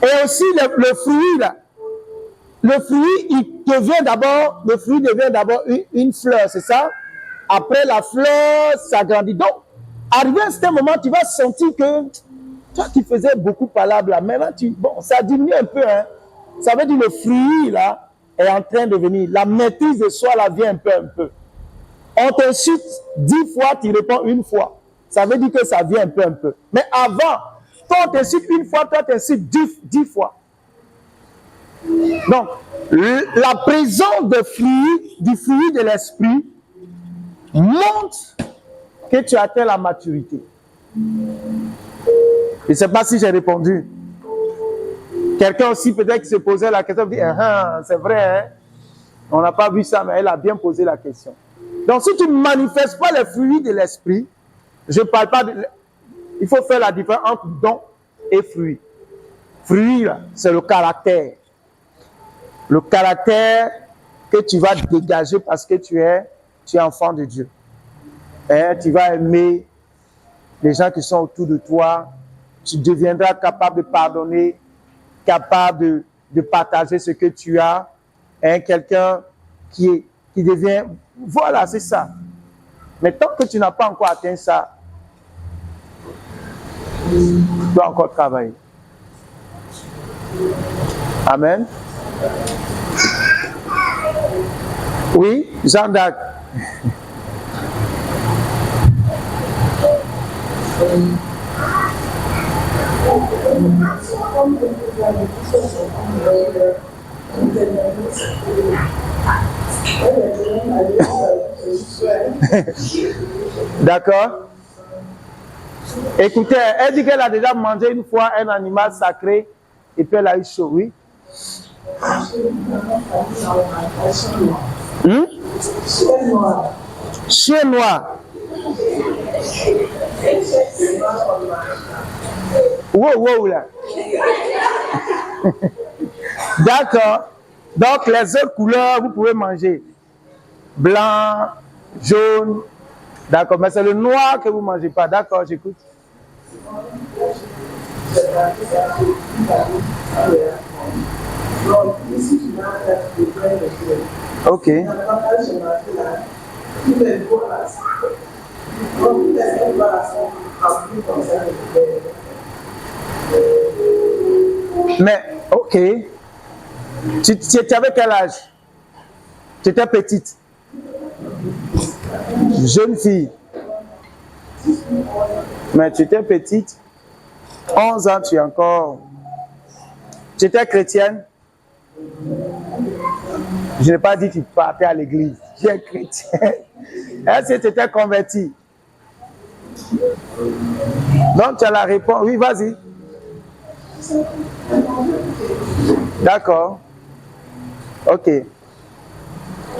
Et aussi le fruit là, le fruit devient d'abord une fleur, c'est ça? Après la fleur s'agrandit. Donc, arrivé à ce moment, tu vas sentir que toi qui faisais beaucoup parler là, maintenant ça diminue un peu, hein. Ça veut dire que le fruit là est en train de venir. La maîtrise de soi là vient un peu. On t'insulte 10 fois, tu réponds une fois. Ça veut dire que ça vient un peu. Mais avant, toi on t'insulte une fois, toi t'insultes 10 fois. Donc, la présence du fruit de l'esprit montre que tu atteins la maturité. Je ne sais pas si j'ai répondu. Quelqu'un aussi peut-être qui se posait la question, dit, c'est vrai, hein? On n'a pas vu ça, mais elle a bien posé la question. Donc si tu ne manifestes pas les fruits de l'esprit, je ne parle pas de... Il faut faire la différence entre don et fruit. Fruit, c'est le caractère. Le caractère que tu vas dégager parce que tu es enfant de Dieu. Hein? Tu vas aimer les gens qui sont autour de toi. Tu deviendras capable de pardonner, capable de partager ce que tu as. Hein? Quelqu'un qui devient... Voilà, c'est ça. Mais tant que tu n'as pas encore atteint ça, tu dois encore travailler. Amen. Oui, Jean d'Arc. D'accord. Écoutez, elle dit qu'elle a déjà mangé une fois un animal sacré et puis elle a eu chaud, oui. Chien noir. Wow, là. D'accord. Donc, les autres couleurs, vous pouvez manger. Blanc, jaune. D'accord, mais c'est le noir que vous ne mangez pas. D'accord, j'écoute. Ok. Mais, ok. Tu avais quel âge? Tu étais petite? Jeune fille? Mais tu étais petite? 11 ans, tu es encore... Tu étais chrétienne? Je n'ai pas dit que tu partais à l'église. Tu es chrétienne. Est-ce que tu étais convertie? Donc, tu as la réponse. Oui, vas-y. D'accord. Ok.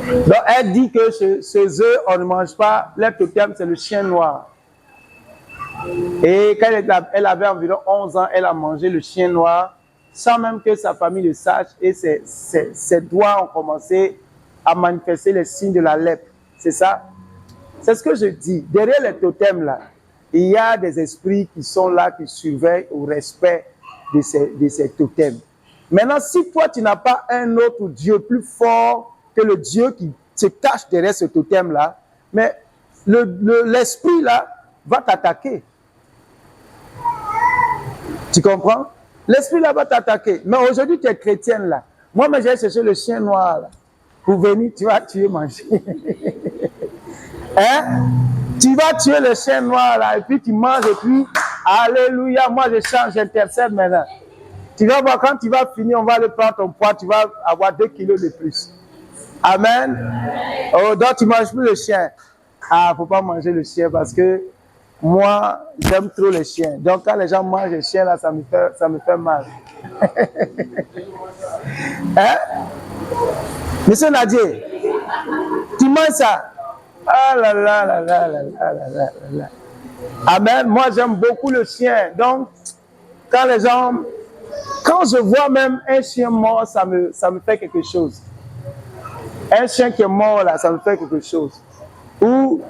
Donc, elle dit que chez eux, on ne mange pas. Leur totem, c'est le chien noir. Et quand elle avait environ 11 ans, elle a mangé le chien noir sans même que sa famille le sache. Et ses doigts ont commencé à manifester les signes de la lèpre. C'est ça? C'est ce que je dis. Derrière les totems, là, il y a des esprits qui sont là, qui surveillent au respect de ces totems. Maintenant, si toi, tu n'as pas un autre Dieu plus fort que le Dieu qui se cache derrière ce totem-là, mais l'esprit, là, va t'attaquer. Tu comprends? L'esprit, là, va t'attaquer. Mais aujourd'hui, tu es chrétienne, là. Moi, j'ai cherché le chien noir, là. Pour venir, tu vas tuer, manger. Hein? Tu vas tuer le chien noir, là, et puis tu manges, et puis, alléluia, moi, je change, j'intercède maintenant. Tu vas voir, quand tu vas finir, on va aller prendre ton poids, tu vas avoir 2 kilos de plus. Amen. Oh, donc, tu ne manges plus le chien. Ah, il ne faut pas manger le chien parce que moi, j'aime trop les chiens. Donc, quand les gens mangent les chiens, là, ça me fait mal. Hein? Monsieur Nadier, tu manges ça? Ah là là là là là là là là. Amen. Moi, j'aime beaucoup le chien. Donc, quand je vois même un chien mort, ça me fait quelque chose. Un chien qui est mort, là, ça me fait quelque chose. Ou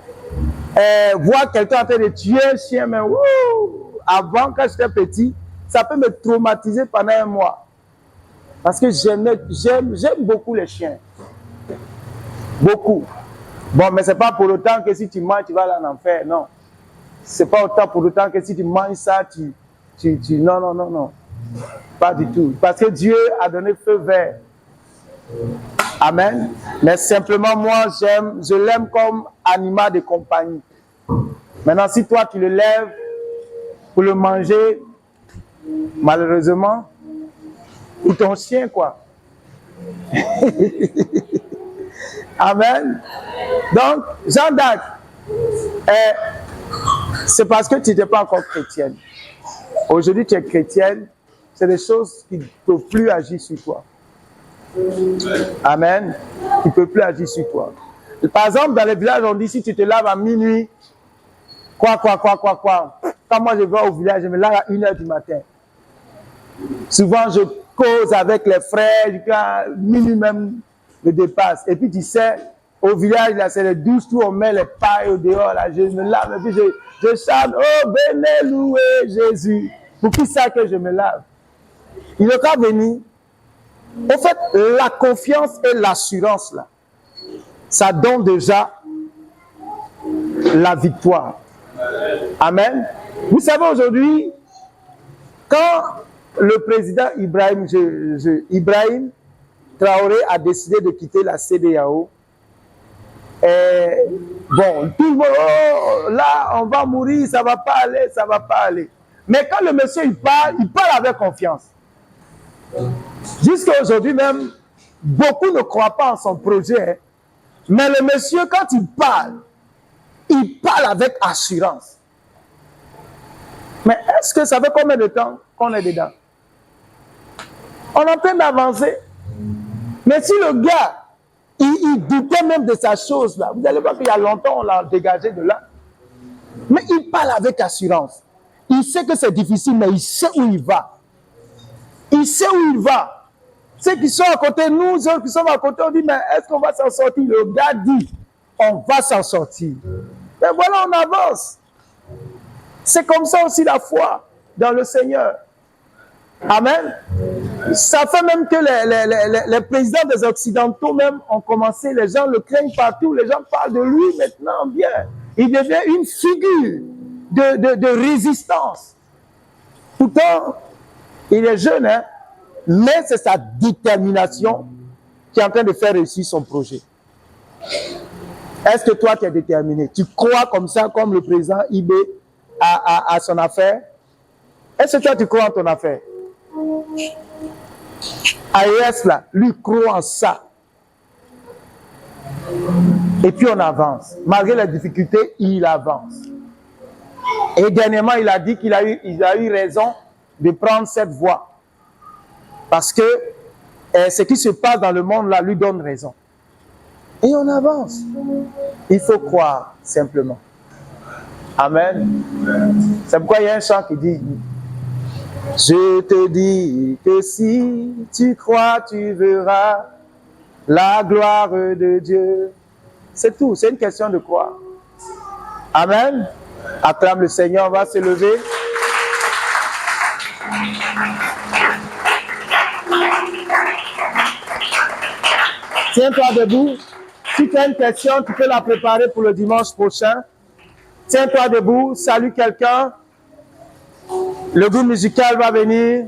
voir quelqu'un en train de tuer un chien, mais avant, quand j'étais petit, ça peut me traumatiser pendant un mois. Parce que j'aime beaucoup les chiens. Beaucoup. Bon, mais ce n'est pas pour autant que si tu manges, tu vas aller en enfer. Non. Ce n'est pas autant pour autant que si tu manges ça, non. Pas du tout. Parce que Dieu a donné feu vert. Amen. Mais simplement, moi, je l'aime comme animal de compagnie. Maintenant, si toi, tu le lèves pour le manger, malheureusement, ou ton chien, quoi. Amen. Donc, Jean d'Arc, c'est parce que tu n'étais pas encore chrétienne. Aujourd'hui, tu es chrétienne, c'est des choses qui ne peuvent plus agir sur toi. Amen. Qui ne peuvent plus agir sur toi. Par exemple, dans les villages, on dit si tu te laves à minuit, quoi. Quand moi je vais au village, je me lave à 1h du matin. Souvent, je cause avec les frères, minuit même me dépasse. Et puis, tu sais, au village, là, c'est les 12 tours, on met les pailles au dehors, là, je me lave, et puis je chante, oh, venez louer Jésus. Pour qui ça que je me lave? Il n'est pas venu. En fait, la confiance et l'assurance, là, ça donne déjà la victoire. Amen. Vous savez, aujourd'hui, quand le président Ibrahim Traoré a décidé de quitter la CEDEAO, bon, tout le monde, oh, là, on va mourir, ça va pas aller. Mais quand le monsieur, il parle avec confiance. Jusqu'à aujourd'hui même, beaucoup ne croient pas en son projet. Hein. Mais le monsieur, quand il parle avec assurance. Mais est-ce que ça fait combien de temps qu'on est dedans? On est en train d'avancer. Mais si le gars, il doutait même de sa chose là, vous allez voir qu'il y a longtemps, on l'a dégagé de là. Mais il parle avec assurance. Il sait que c'est difficile, mais il sait où il va. Il sait où il va. Ceux qui sont à côté, nous, ceux qui sommes à côté, on dit, mais est-ce qu'on va s'en sortir? Le gars dit, on va s'en sortir. Mais voilà, on avance. C'est comme ça aussi la foi dans le Seigneur. Amen. Ça fait même que les présidents des Occidentaux même ont commencé, les gens le craignent partout, les gens parlent de lui maintenant bien. Il devient une figure de résistance. Pourtant, il est jeune, hein, mais c'est sa détermination qui est en train de faire réussir son projet. Est-ce que toi, tu es déterminé? Tu crois comme ça, comme le président IB à son affaire? Est-ce que toi, tu crois en ton affaire? AES, là, lui croit en ça. Et puis on avance. Malgré les difficultés, il avance. Et dernièrement, il a dit qu'il a eu raison de prendre cette voie. Parce que ce qui se passe dans le monde, là, lui donne raison. Et on avance. Il faut croire, simplement. Amen. C'est pourquoi il y a un chant qui dit, je te dis que si tu crois, tu verras la gloire de Dieu. C'est tout, c'est une question de croire. Amen. Acclame le Seigneur, on va se lever. Tiens-toi debout. Si tu as une question, tu peux la préparer pour le dimanche prochain. Tiens-toi debout, salue quelqu'un. Le groupe musical va venir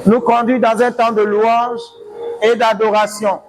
nous conduire dans un temps de louange et d'adoration.